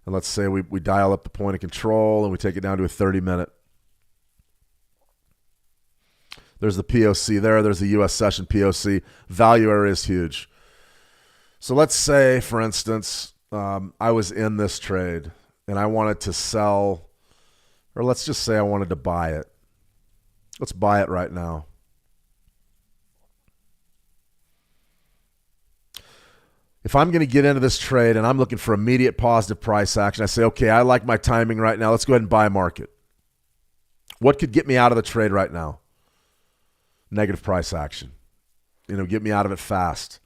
And let's say we dial up the point of control, and we take it down to a 30-minute. There's the POC there. There's the U.S. session POC. Value area is huge. So let's say, for instance, I was in this trade, and I wanted to sell, or let's just say I wanted to buy it. Let's buy it right now. If I'm going to get into this trade and I'm looking for immediate positive price action, I say, okay, I like my timing right now. Let's go ahead and buy market. What could get me out of the trade right now? Negative price action. Get me out of it fast.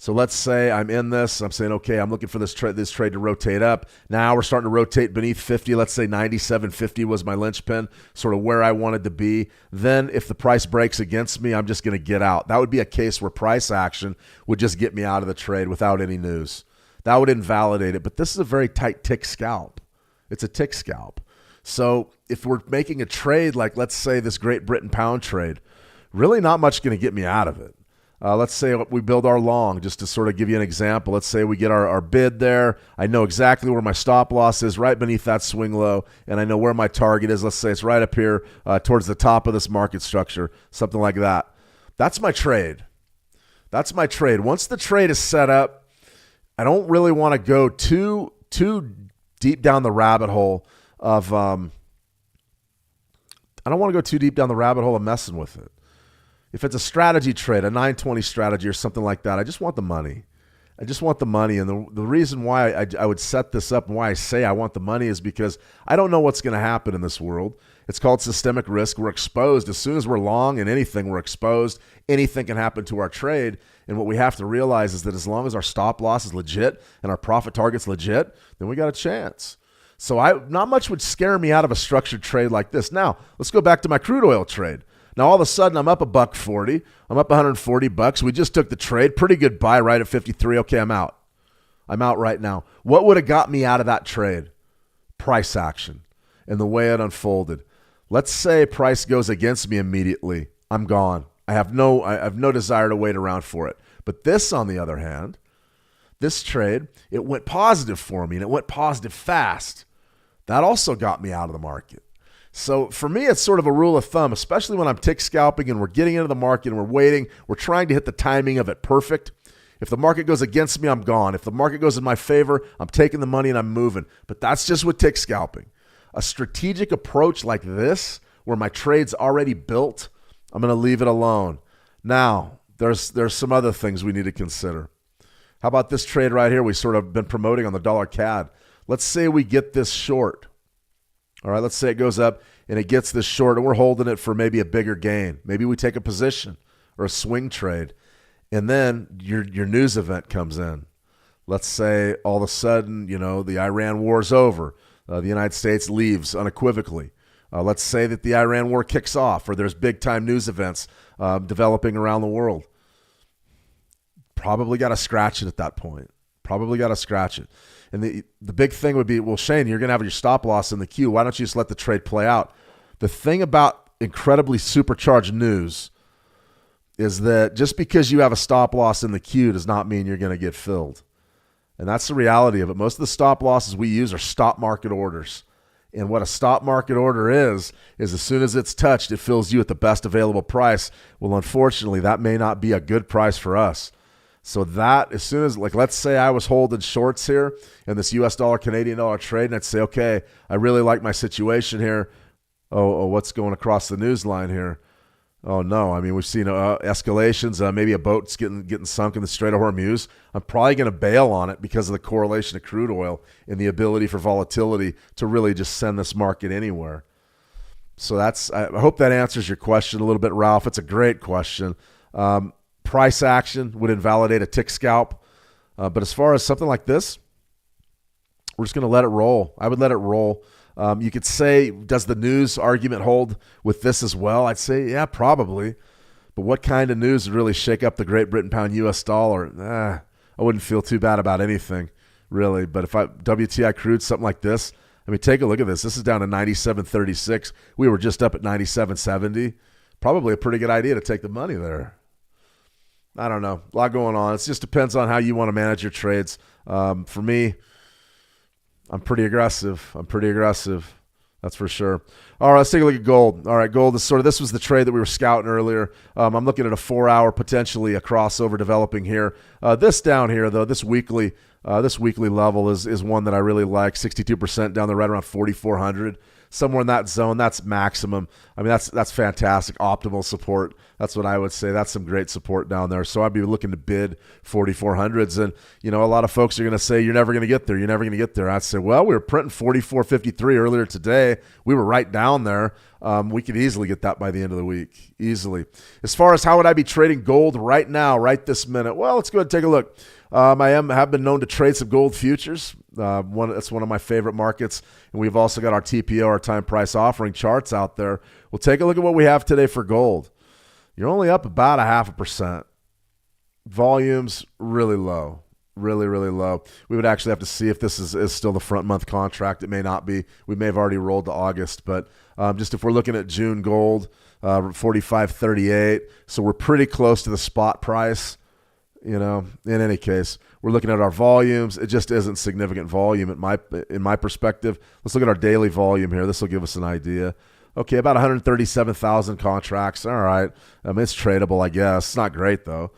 So let's say I'm in this. I'm saying, okay, I'm looking for this trade to rotate up. Now we're starting to rotate beneath 50. Let's say 97.50 was my linchpin, sort of where I wanted to be. Then if the price breaks against me, I'm just going to get out. That would be a case where price action would just get me out of the trade without any news. That would invalidate it. But this is a very tight tick scalp. It's a tick scalp. So if we're making a trade like, let's say, this Great Britain pound trade, really not much going to get me out of it. Let's say we build our long, just to sort of give you an example. Let's say we get our bid there. I know exactly where my stop loss is, right beneath that swing low, and I know where my target is. Let's say it's right up here towards the top of this market structure, something like that. That's my trade. That's my trade. Once the trade is set up, I don't really want to go too deep down the rabbit hole of messing with it. If it's a strategy trade, a 920 strategy or something like that, I just want the money. I just want the money. And the reason why I would set this up and why I say I want the money is because I don't know what's going to happen in this world. It's called systemic risk. We're exposed. As soon as we're long in anything, we're exposed. Anything can happen to our trade. And what we have to realize is that as long as our stop loss is legit and our profit target's legit, then we got a chance. So not much would scare me out of a structured trade like this. Now, let's go back to my crude oil trade. Now, all of a sudden, I'm up $1.40. I'm up $140. We just took the trade. Pretty good buy right at 53. Okay, I'm out. I'm out right now. What would have got me out of that trade? price action and the way it unfolded. Let's say price goes against me immediately. I'm gone. I have no desire to wait around for it. But this, on the other hand, this trade, it went positive for me, and it went positive fast. That also got me out of the market. So for me, it's sort of a rule of thumb, especially when I'm tick scalping and we're getting into the market and we're waiting. We're trying to hit the timing of it perfect. If the market goes against me, I'm gone. If the market goes in my favor, I'm taking the money and I'm moving. But that's just with tick scalping. A strategic approach like this, where my trade's already built, I'm going to leave it alone. Now, there's some other things we need to consider. How about this trade right here we sort of been promoting on the dollar CAD? Let's say we get this short. All right, let's say it goes up and it gets this short and we're holding it for maybe a bigger gain. Maybe we take a position or a swing trade, and then your news event comes in. Let's say all of a sudden, the Iran war's over. The United States leaves unequivocally. Let's say that the Iran war kicks off or there's big-time news events developing around the world. Probably got to scratch it at that point. Probably got to scratch it. And the big thing would be, well, Shane, you're going to have your stop loss in the queue. Why don't you just let the trade play out? The thing about incredibly supercharged news is that just because you have a stop loss in the queue does not mean you're going to get filled. And that's the reality of it. Most of the stop losses we use are stop market orders. And what a stop market order is as soon as it's touched, it fills you at the best available price. Well, unfortunately, that may not be a good price for us. So that, as soon as, let's say I was holding shorts here in this US dollar, Canadian dollar trade, and I'd say, okay, I really like my situation here. Oh, what's going across the news line here? Oh, no. I mean, we've seen escalations. Maybe a boat's getting sunk in the Strait of Hormuz. I'm probably going to bail on it because of the correlation to crude oil and the ability for volatility to really just send this market anywhere. So I hope that answers your question a little bit, Ralph. It's a great question. Price action would invalidate a tick scalp. But as far as something like this, we're just going to let it roll. I would let it roll. You could say, does the news argument hold with this as well? I'd say, yeah, probably. But what kind of news would really shake up the Great Britain pound US dollar? I wouldn't feel too bad about anything, really. But if WTI crude, something like this, I mean, take a look at this. This is down to 97.36. We were just up at 97.70. Probably a pretty good idea to take the money there. I don't know. A lot going on. It just depends on how you want to manage your trades. For me, I'm pretty aggressive. That's for sure. All right, let's take a look at gold. All right, gold is this was the trade that we were scouting earlier. I'm looking at a 4-hour, potentially a crossover developing here. This down here, though, this weekly level is one that I really like. 62% down there, right around 4,400. Somewhere in that zone, that's maximum. I mean, that's fantastic. Optimal support. That's what I would say. That's some great support down there. So I'd be looking to bid 4,400s. And, a lot of folks are going to say, you're never going to get there. You're never going to get there. I'd say, well, we were printing 44.53 earlier today. We were right down there. We could easily get that by the end of the week. Easily. As far as how would I be trading gold right now, right this minute? Well, let's go ahead and take a look. I have been known to trade some gold futures. That's one of my favorite markets. And we've also got our TPO, our time price offering charts out there. We'll take a look at what we have today for gold. You're only up about 0.5%. Volumes really low. Really, really low. We would actually have to see if this is still the front month contract. It may not be. We may have already rolled to August. But just if we're looking at June gold, 45.38. So we're pretty close to the spot price. In any case, we're looking at our volumes. It just isn't significant volume in my perspective. Let's look at our daily volume here. This will give us an idea. Okay, about 137,000 contracts. All right. I mean, it's tradable, I guess. It's not great, though.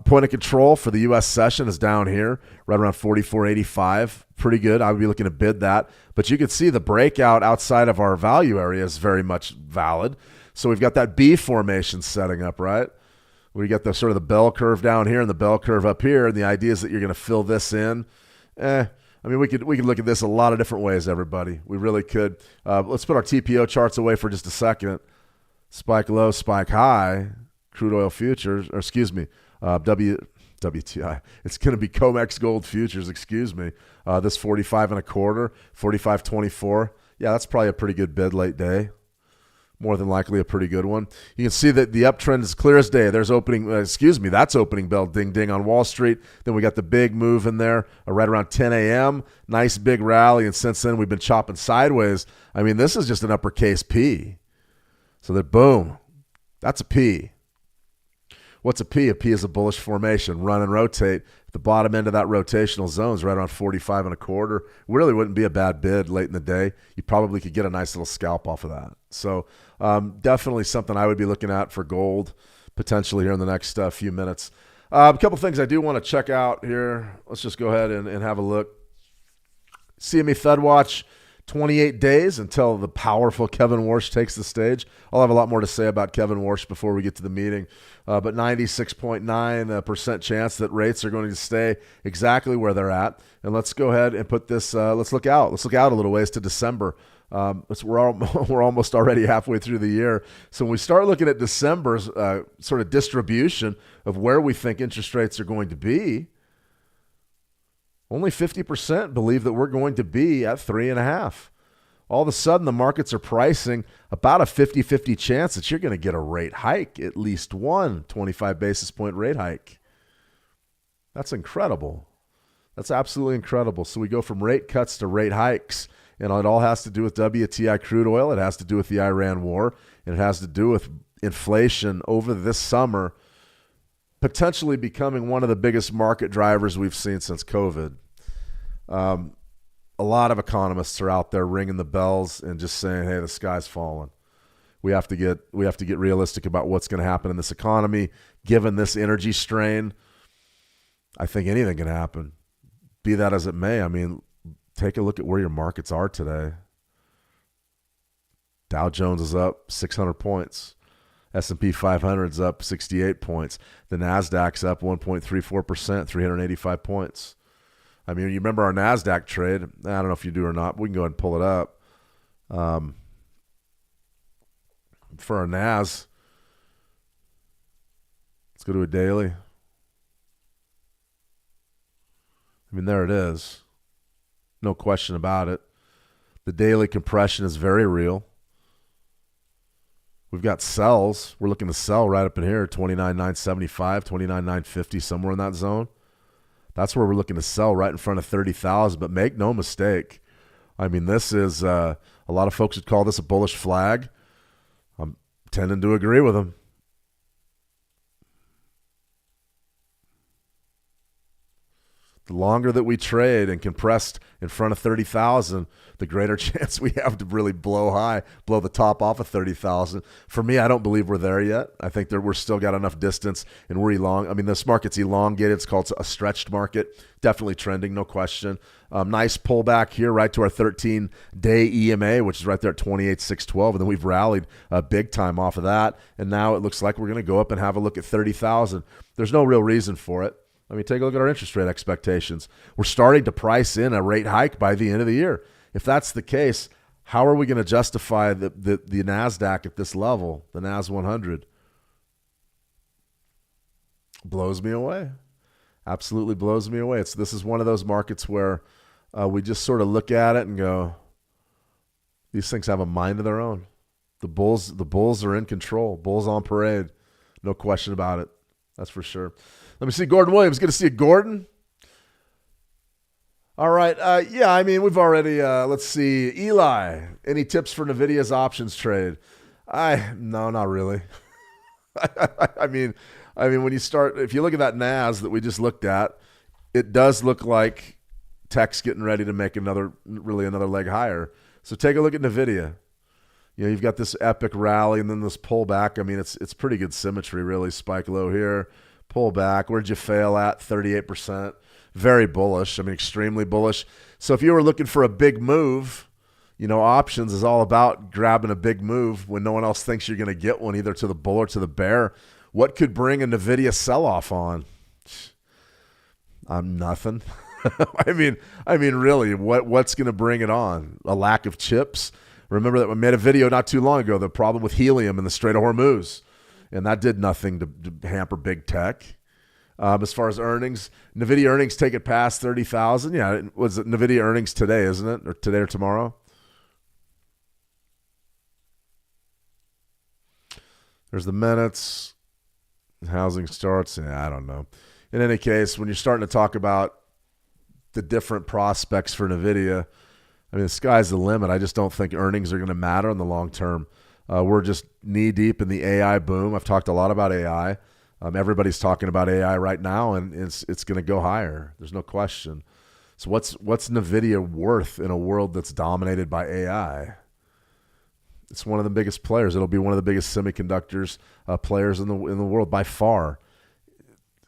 Point of control for the U.S. session is down here, right around 44.85. Pretty good. I would be looking to bid that. But you can see the breakout outside of our value area is very much valid. So we've got that B formation setting up, right? We got the sort of the bell curve down here and the bell curve up here, and the idea is that you're going to fill this in. I mean, we could look at this a lot of different ways, everybody. We really could. Let's put our TPO charts away for just a second. Spike low, spike high, crude oil futures, or excuse me, WTI. It's going to be COMEX gold futures, excuse me. This 45.25, 45.24. Yeah, that's probably a pretty good bid late day. more than likely a pretty good one. You can see that the uptrend is clear as day. There's that's opening bell ding ding on Wall Street. Then we got the big move in there right around 10 a.m. Nice big rally, and since then we've been chopping sideways. I mean, this is just an uppercase P. So that boom, that's a P. What's a P? A P is a bullish formation. Run and rotate. The bottom end of that rotational zone is right around 45 and a quarter. Really wouldn't be a bad bid late in the day. You probably could get a nice little scalp off of that. So definitely something I would be looking at for gold potentially here in the next few minutes. A couple things I do want to check out here. Let's just go ahead and have a look. CME Fed Watch. 28 days until the powerful Kevin Warsh takes the stage. I'll have a lot more to say about Kevin Warsh before we get to the meeting, but 96.9% chance that rates are going to stay exactly where they're at. And let's go ahead and put this, let's look out. Let's look out a little ways to December. We're almost already halfway through the year. So when we start looking at December's sort of distribution of where we think interest rates are going to be, only 50% believe that we're going to be at 3.5. All of a sudden, the markets are pricing about a 50-50 chance that you're going to get a rate hike, at least one 25 basis point rate hike. That's incredible. That's absolutely incredible. So we go from rate cuts to rate hikes, and it all has to do with WTI crude oil. It has to do with the Iran war, and it has to do with inflation over this summer potentially becoming one of the biggest market drivers we've seen since COVID. A lot of economists are out there ringing the bells and just saying, hey, the sky's falling. We have to get realistic about what's going to happen in this economy. Given this energy strain, I think anything can happen. Be that as it may, I mean, take a look at where your markets are today. Dow Jones is up 600 points. S&P 500 is up 68 points. The NASDAQ's up 1.34%, 385 points. I mean, you remember our NASDAQ trade. I don't know if you do or not. We can go ahead and pull it up. For our NAS, let's go to a daily. I mean, there it is. No question about it. The daily compression is very real. We've got sells. We're looking to sell right up in here, 29,975, 29,950, somewhere in that zone. That's where we're looking to sell, right in front of 30,000. But make no mistake, I mean, this is a lot of folks would call this a bullish flag. I'm tending to agree with them. The longer that we trade and compressed in front of 30,000, the greater chance we have to really blow the top off of 30,000. For me, I don't believe we're there yet. I think that we're still got enough distance, and we're I mean, this market's elongated. It's called a stretched market. Definitely trending, no question. Nice pullback here right to our 13-day EMA, which is right there at 28,612, and then we've rallied big time off of that, and now it looks like we're going to go up and have a look at 30,000. There's no real reason for it. I mean, take a look at our interest rate expectations. We're starting to price in a rate hike by the end of the year. If that's the case, how are we going to justify the NASDAQ at this level, the NAS 100? Blows me away. Absolutely blows me away. This is one of those markets where we just sort of look at it and go, these things have a mind of their own. The bulls are in control. Bulls on parade. No question about it. That's for sure. Let me see Gordon Williams. Good to see you, Gordon. All right. Yeah, I mean, we've already, let's see. Eli, any tips for NVIDIA's options trade? No, not really. I mean, when you start, if you look at that NAS that we just looked at, it does look like tech's getting ready to make another leg higher. So take a look at NVIDIA. You know, you've got this epic rally and then this pullback. I mean, it's pretty good symmetry, really. Spike low here. Pull back. Where'd you fail at? 38%. Very bullish. I mean, extremely bullish. So if you were looking for a big move, you know, options is all about grabbing a big move when no one else thinks you're going to get one, either to the bull or to the bear. What could bring a NVIDIA sell-off on? Nothing. I mean, really, what's going to bring it on? A lack of chips? Remember that we made a video not too long ago, the problem with helium in the Strait of Hormuz. And that did nothing to hamper big tech. As far as earnings, NVIDIA earnings take it past 30,000. Yeah, was it NVIDIA earnings today, isn't it? Or today or tomorrow? There's the minutes, housing starts. I don't know. In any case, when you're starting to talk about the different prospects for NVIDIA, I mean, the sky's the limit. I just don't think earnings are going to matter in the long term. We're just knee deep in the AI boom. I've talked a lot about AI. Everybody's talking about AI right now, and it's going to go higher. There's no question. So what's NVIDIA worth in a world that's dominated by AI? It's one of the biggest players. It'll be one of the biggest semiconductors players in the world by far.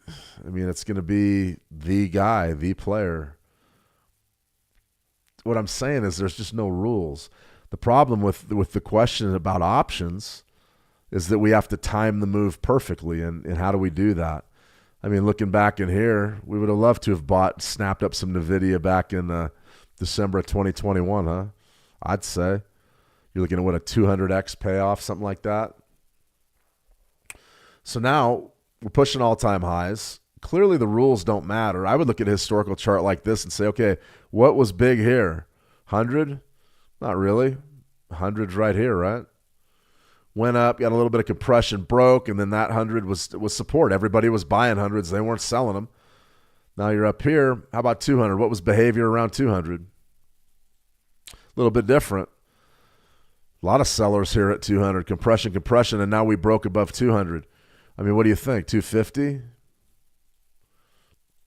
I mean, it's going to be the guy, the player. What I'm saying is there's just no rules. The problem with the question about options is that we have to time the move perfectly, and how do we do that? I mean, looking back in here, we would have loved to have snapped up some NVIDIA back in December of 2021, huh? I'd say. You're looking at, what, a 200x payoff, something like that? So now we're pushing all-time highs. Clearly the rules don't matter. I would look at a historical chart like this and say, okay, what was big here? 100? Not really. 100's right here, right? Went up, got a little bit of compression, broke, and then that 100 was support. Everybody was buying hundreds. They weren't selling them. Now you're up here. How about 200? What was behavior around 200? A little bit different. A lot of sellers here at 200. Compression, and now we broke above 200. I mean, what do you think? 250?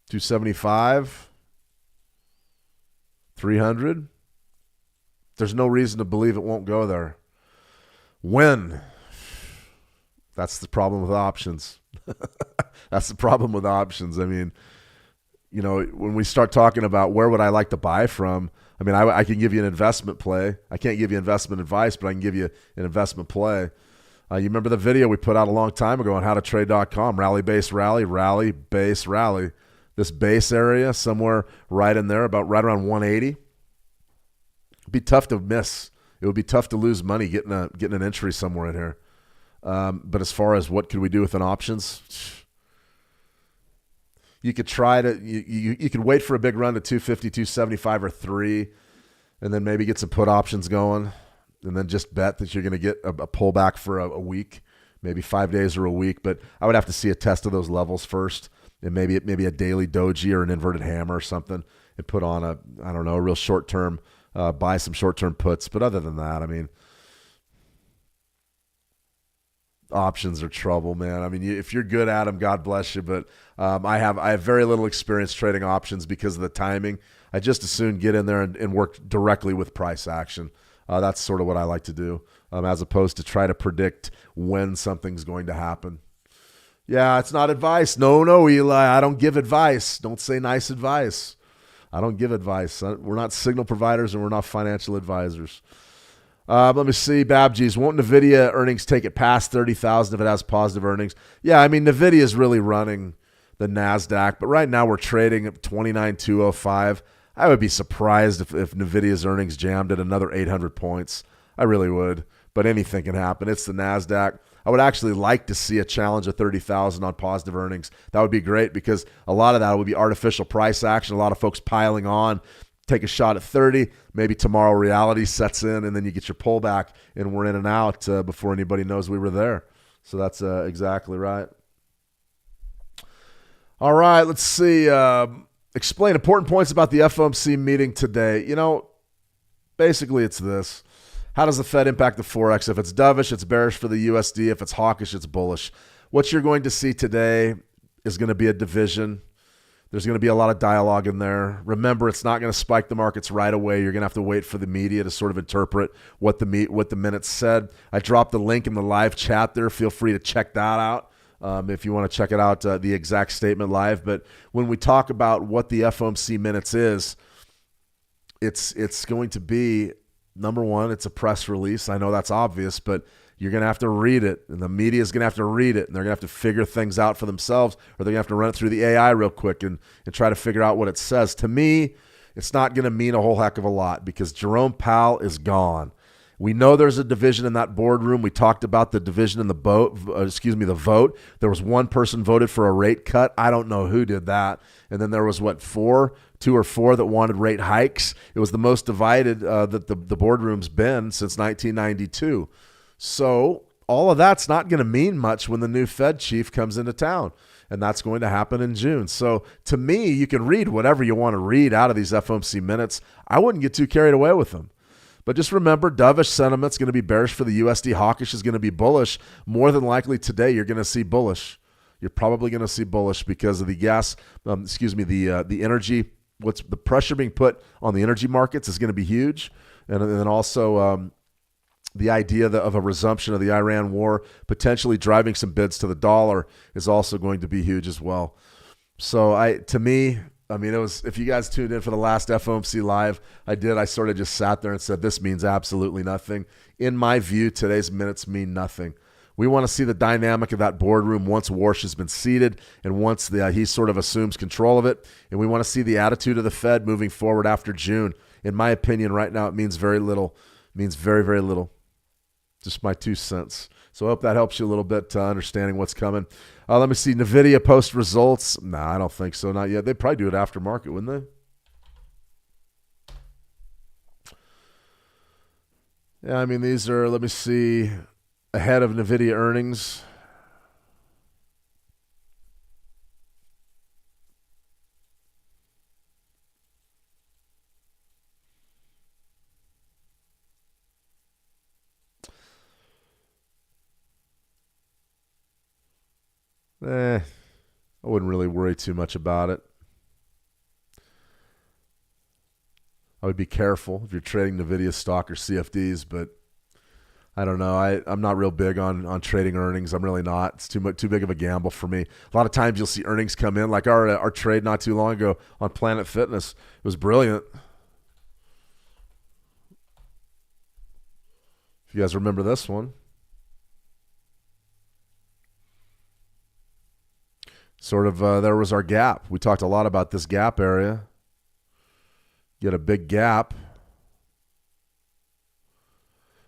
275? 300? There's no reason to believe it won't go there. When? That's the problem with options. That's the problem with options. I mean, you know, when we start talking about where would I like to buy from, I mean, I can give you an investment play. I can't give you investment advice, but I can give you an investment play. You remember the video we put out a long time ago on howtotrade.com, rally, base, rally, rally, base, rally. This base area, somewhere right in there, about right around 180. It'd be tough to miss. It would be tough to lose money getting an entry somewhere in here. But as far as what could we do with an options, you could try to you could wait for a big run to 250, 275, or 3, and then maybe get some put options going, and then just bet that you're going to get a pullback for a week, maybe 5 days or a week. But I would have to see a test of those levels first, and maybe a daily doji or an inverted hammer or something, and put on a real short term. Buy some short-term puts. But other than that, I mean, options are trouble, man. I mean, if you're good at them, God bless you. But I have very little experience trading options because of the timing. I just as soon get in there and work directly with price action. That's sort of what I like to do, as opposed to try to predict when something's going to happen. Yeah, it's not advice. No, Eli, I don't give advice. Don't say nice advice. I don't give advice. We're not signal providers and we're not financial advisors. Let me see. Babjees, won't NVIDIA earnings take it past 30,000 if it has positive earnings? Yeah, I mean, NVIDIA is really running the NASDAQ, but right now we're trading at 29,205. I would be surprised if NVIDIA's earnings jammed at another 800 points. I really would, but anything can happen. It's the NASDAQ. I would actually like to see a challenge of 30,000 on positive earnings. That would be great because a lot of that would be artificial price action. A lot of folks piling on, take a shot at 30. Maybe tomorrow reality sets in and then you get your pullback and we're in and out before anybody knows we were there. So that's exactly right. All right, let's see. Explain important points about the FOMC meeting today. You know, basically it's this. How does the Fed impact the Forex? If it's dovish, it's bearish for the USD. If it's hawkish, it's bullish. What you're going to see today is going to be a division. There's going to be a lot of dialogue in there. Remember, it's not going to spike the markets right away. You're going to have to wait for the media to sort of interpret what the minutes said. I dropped the link in the live chat there. Feel free to check that out if you want to check it out, the exact statement live. But when we talk about what the FOMC minutes is, it's going to be, number one, it's a press release. I know that's obvious, but you're going to have to read it, and the media is going to have to read it, and they're going to have to figure things out for themselves, or they're going to have to run it through the AI real quick and try to figure out what it says. To me, it's not going to mean a whole heck of a lot because Jerome Powell is gone. We know there's a division in that boardroom. We talked about the division in the vote. There was one person voted for a rate cut. I don't know who did that. And then there was, two or four that wanted rate hikes. It was the most divided that the boardroom's been since 1992. So all of that's not going to mean much when the new Fed chief comes into town. And that's going to happen in June. So to me, you can read whatever you want to read out of these FOMC minutes. I wouldn't get too carried away with them. But just remember, dovish sentiment's going to be bearish for the USD. Hawkish is going to be bullish. More than likely today, you're going to see bullish. You're probably going to see bullish because of the the energy. What's the pressure being put on the energy markets is going to be huge. And then also the idea of a resumption of the Iran war potentially driving some bids to the dollar is also going to be huge as well. So if you guys tuned in for the last FOMC Live, I sort of just sat there and said, this means absolutely nothing. In my view, today's minutes mean nothing. We want to see the dynamic of that boardroom once Warsh has been seated and once he sort of assumes control of it. And we want to see the attitude of the Fed moving forward after June. In my opinion, right now, it means very little. It means very, very little. Just my 2 cents. So I hope that helps you a little bit understanding what's coming. Let me see. NVIDIA post results. Nah, I don't think so. Not yet. They'd probably do it after market, wouldn't they? Yeah, I mean, these are, let me see, ahead of NVIDIA earnings. I wouldn't really worry too much about it. I would be careful if you're trading NVIDIA stock or CFDs, but I don't know. I'm not real big on trading earnings. I'm really not. It's too big of a gamble for me. A lot of times you'll see earnings come in, like our trade not too long ago on Planet Fitness. It was brilliant. If you guys remember this one. Sort of, there was our gap. We talked a lot about this gap area. Get a big gap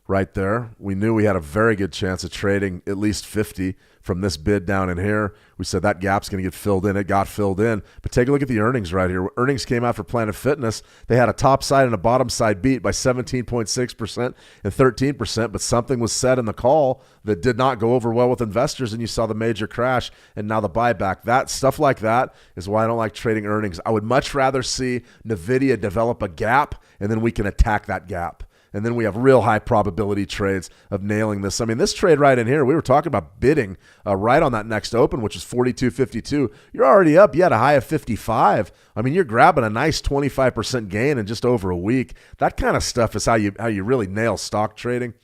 right there. We knew we had a very good chance of trading at least 50 from this bid down in here. We said that gap's going to get filled in. It got filled in. But take a look at the earnings right here. Earnings came out for Planet Fitness. They had a top side and a bottom side beat by 17.6% and 13%, but something was said in the call that did not go over well with investors, and you saw the major crash and now the buyback. That stuff like that is why I don't like trading earnings. I would much rather see NVIDIA develop a gap, and then we can attack that gap. And then we have real high probability trades of nailing this. I mean, this trade right in here, we were talking about bidding right on that next open, which is 42.52. You're already up. You had a high of 55. I mean, you're grabbing a nice 25% gain in just over a week. That kind of stuff is how you really nail stock trading.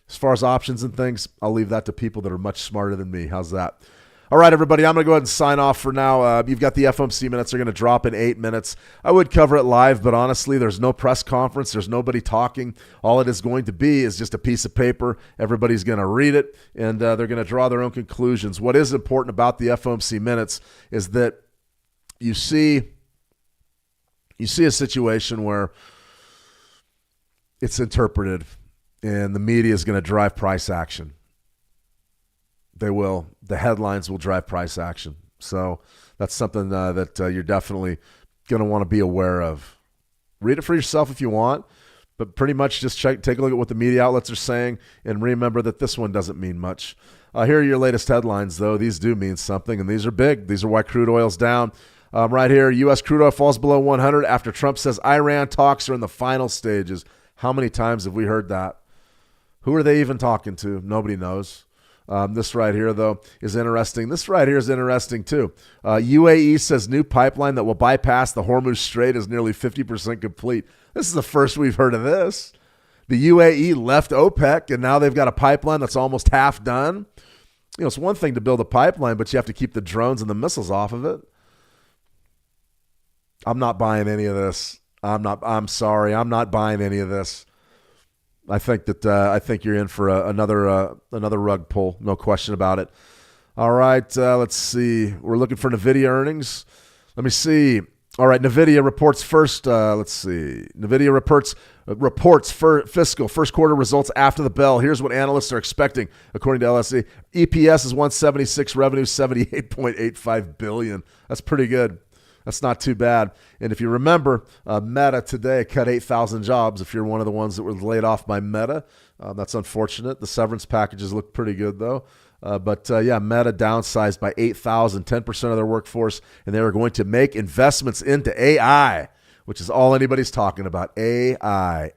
As far as options and things, I'll leave that to people that are much smarter than me. How's that? All right, everybody, I'm going to go ahead and sign off for now. You've got the FOMC minutes. They're going to drop in 8 minutes. I would cover it live, but honestly, there's no press conference. There's nobody talking. All it is going to be is just a piece of paper. Everybody's going to read it, and they're going to draw their own conclusions. What is important about the FOMC minutes is that you see a situation where it's interpreted, and the media is going to drive price action. They will. The headlines will drive price action. So that's something that you're definitely going to want to be aware of. Read it for yourself if you want, but pretty much just take a look at what the media outlets are saying and remember that this one doesn't mean much. Here are your latest headlines, though. These do mean something, and these are big. These are why crude oil's down. Right here, U.S. crude oil falls below 100 after Trump says Iran talks are in the final stages. How many times have we heard that? Who are they even talking to? Nobody knows. This right here, though, is interesting. This right here is interesting, too. UAE says new pipeline that will bypass the Hormuz Strait is nearly 50% complete. This is the first we've heard of this. The UAE left OPEC, and now they've got a pipeline that's almost half done. You know, it's one thing to build a pipeline, but you have to keep the drones and the missiles off of it. I'm not buying any of this. I'm sorry. I'm not buying any of this. I think you're in for another rug pull, no question about it. All right, let's see. We're looking for NVIDIA earnings. Let me see. All right, NVIDIA reports first. Let's see. NVIDIA reports for fiscal first quarter results after the bell. Here's what analysts are expecting, according to LSE. EPS is 176, revenue 78.85 billion. That's pretty good. That's not too bad. And if you remember, Meta today cut 8,000 jobs if you're one of the ones that were laid off by Meta. That's unfortunate. The severance packages look pretty good, though. But Meta downsized by 8,000, 10% of their workforce, and they are going to make investments into AI, which is all anybody's talking about. AI.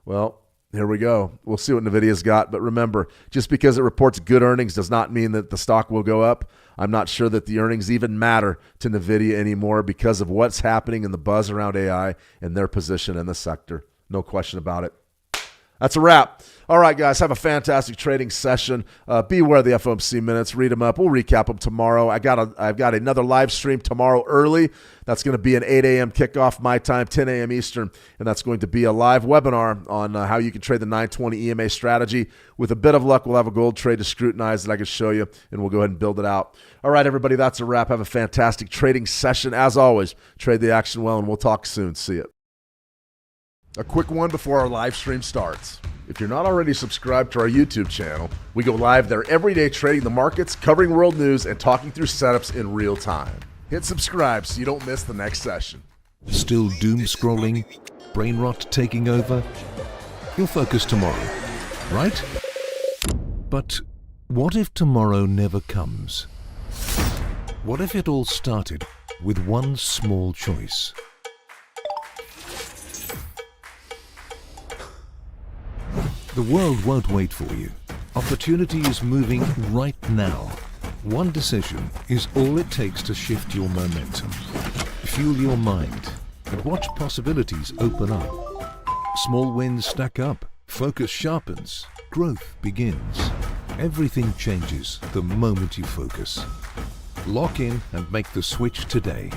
Well, here we go. We'll see what NVIDIA's got. But remember, just because it reports good earnings does not mean that the stock will go up. I'm not sure that the earnings even matter to NVIDIA anymore because of what's happening in the buzz around AI and their position in the sector. No question about it. That's a wrap. All right, guys, have a fantastic trading session. Beware the FOMC minutes. Read them up. We'll recap them tomorrow. I've got another live stream tomorrow early. That's going to be an 8 a.m. kickoff my time, 10 a.m. Eastern, and that's going to be a live webinar on how you can trade the 920 EMA strategy. With a bit of luck, we'll have a gold trade to scrutinize that I can show you, and we'll go ahead and build it out. All right, everybody, that's a wrap. Have a fantastic trading session. As always, trade the action well, and we'll talk soon. See you. A quick one before our live stream starts. If you're not already subscribed to our YouTube channel, we go live there every day trading the markets, covering world news, and talking through setups in real time. Hit subscribe so you don't miss the next session. Still doom scrolling? Brain rot taking over? You'll focus tomorrow, right? But what if tomorrow never comes? What if it all started with one small choice? The world won't wait for you. Opportunity is moving right now. One decision is all it takes to shift your momentum. Fuel your mind and watch possibilities open up. Small wins stack up, focus sharpens, growth begins. Everything changes the moment you focus. Lock in and make the switch today.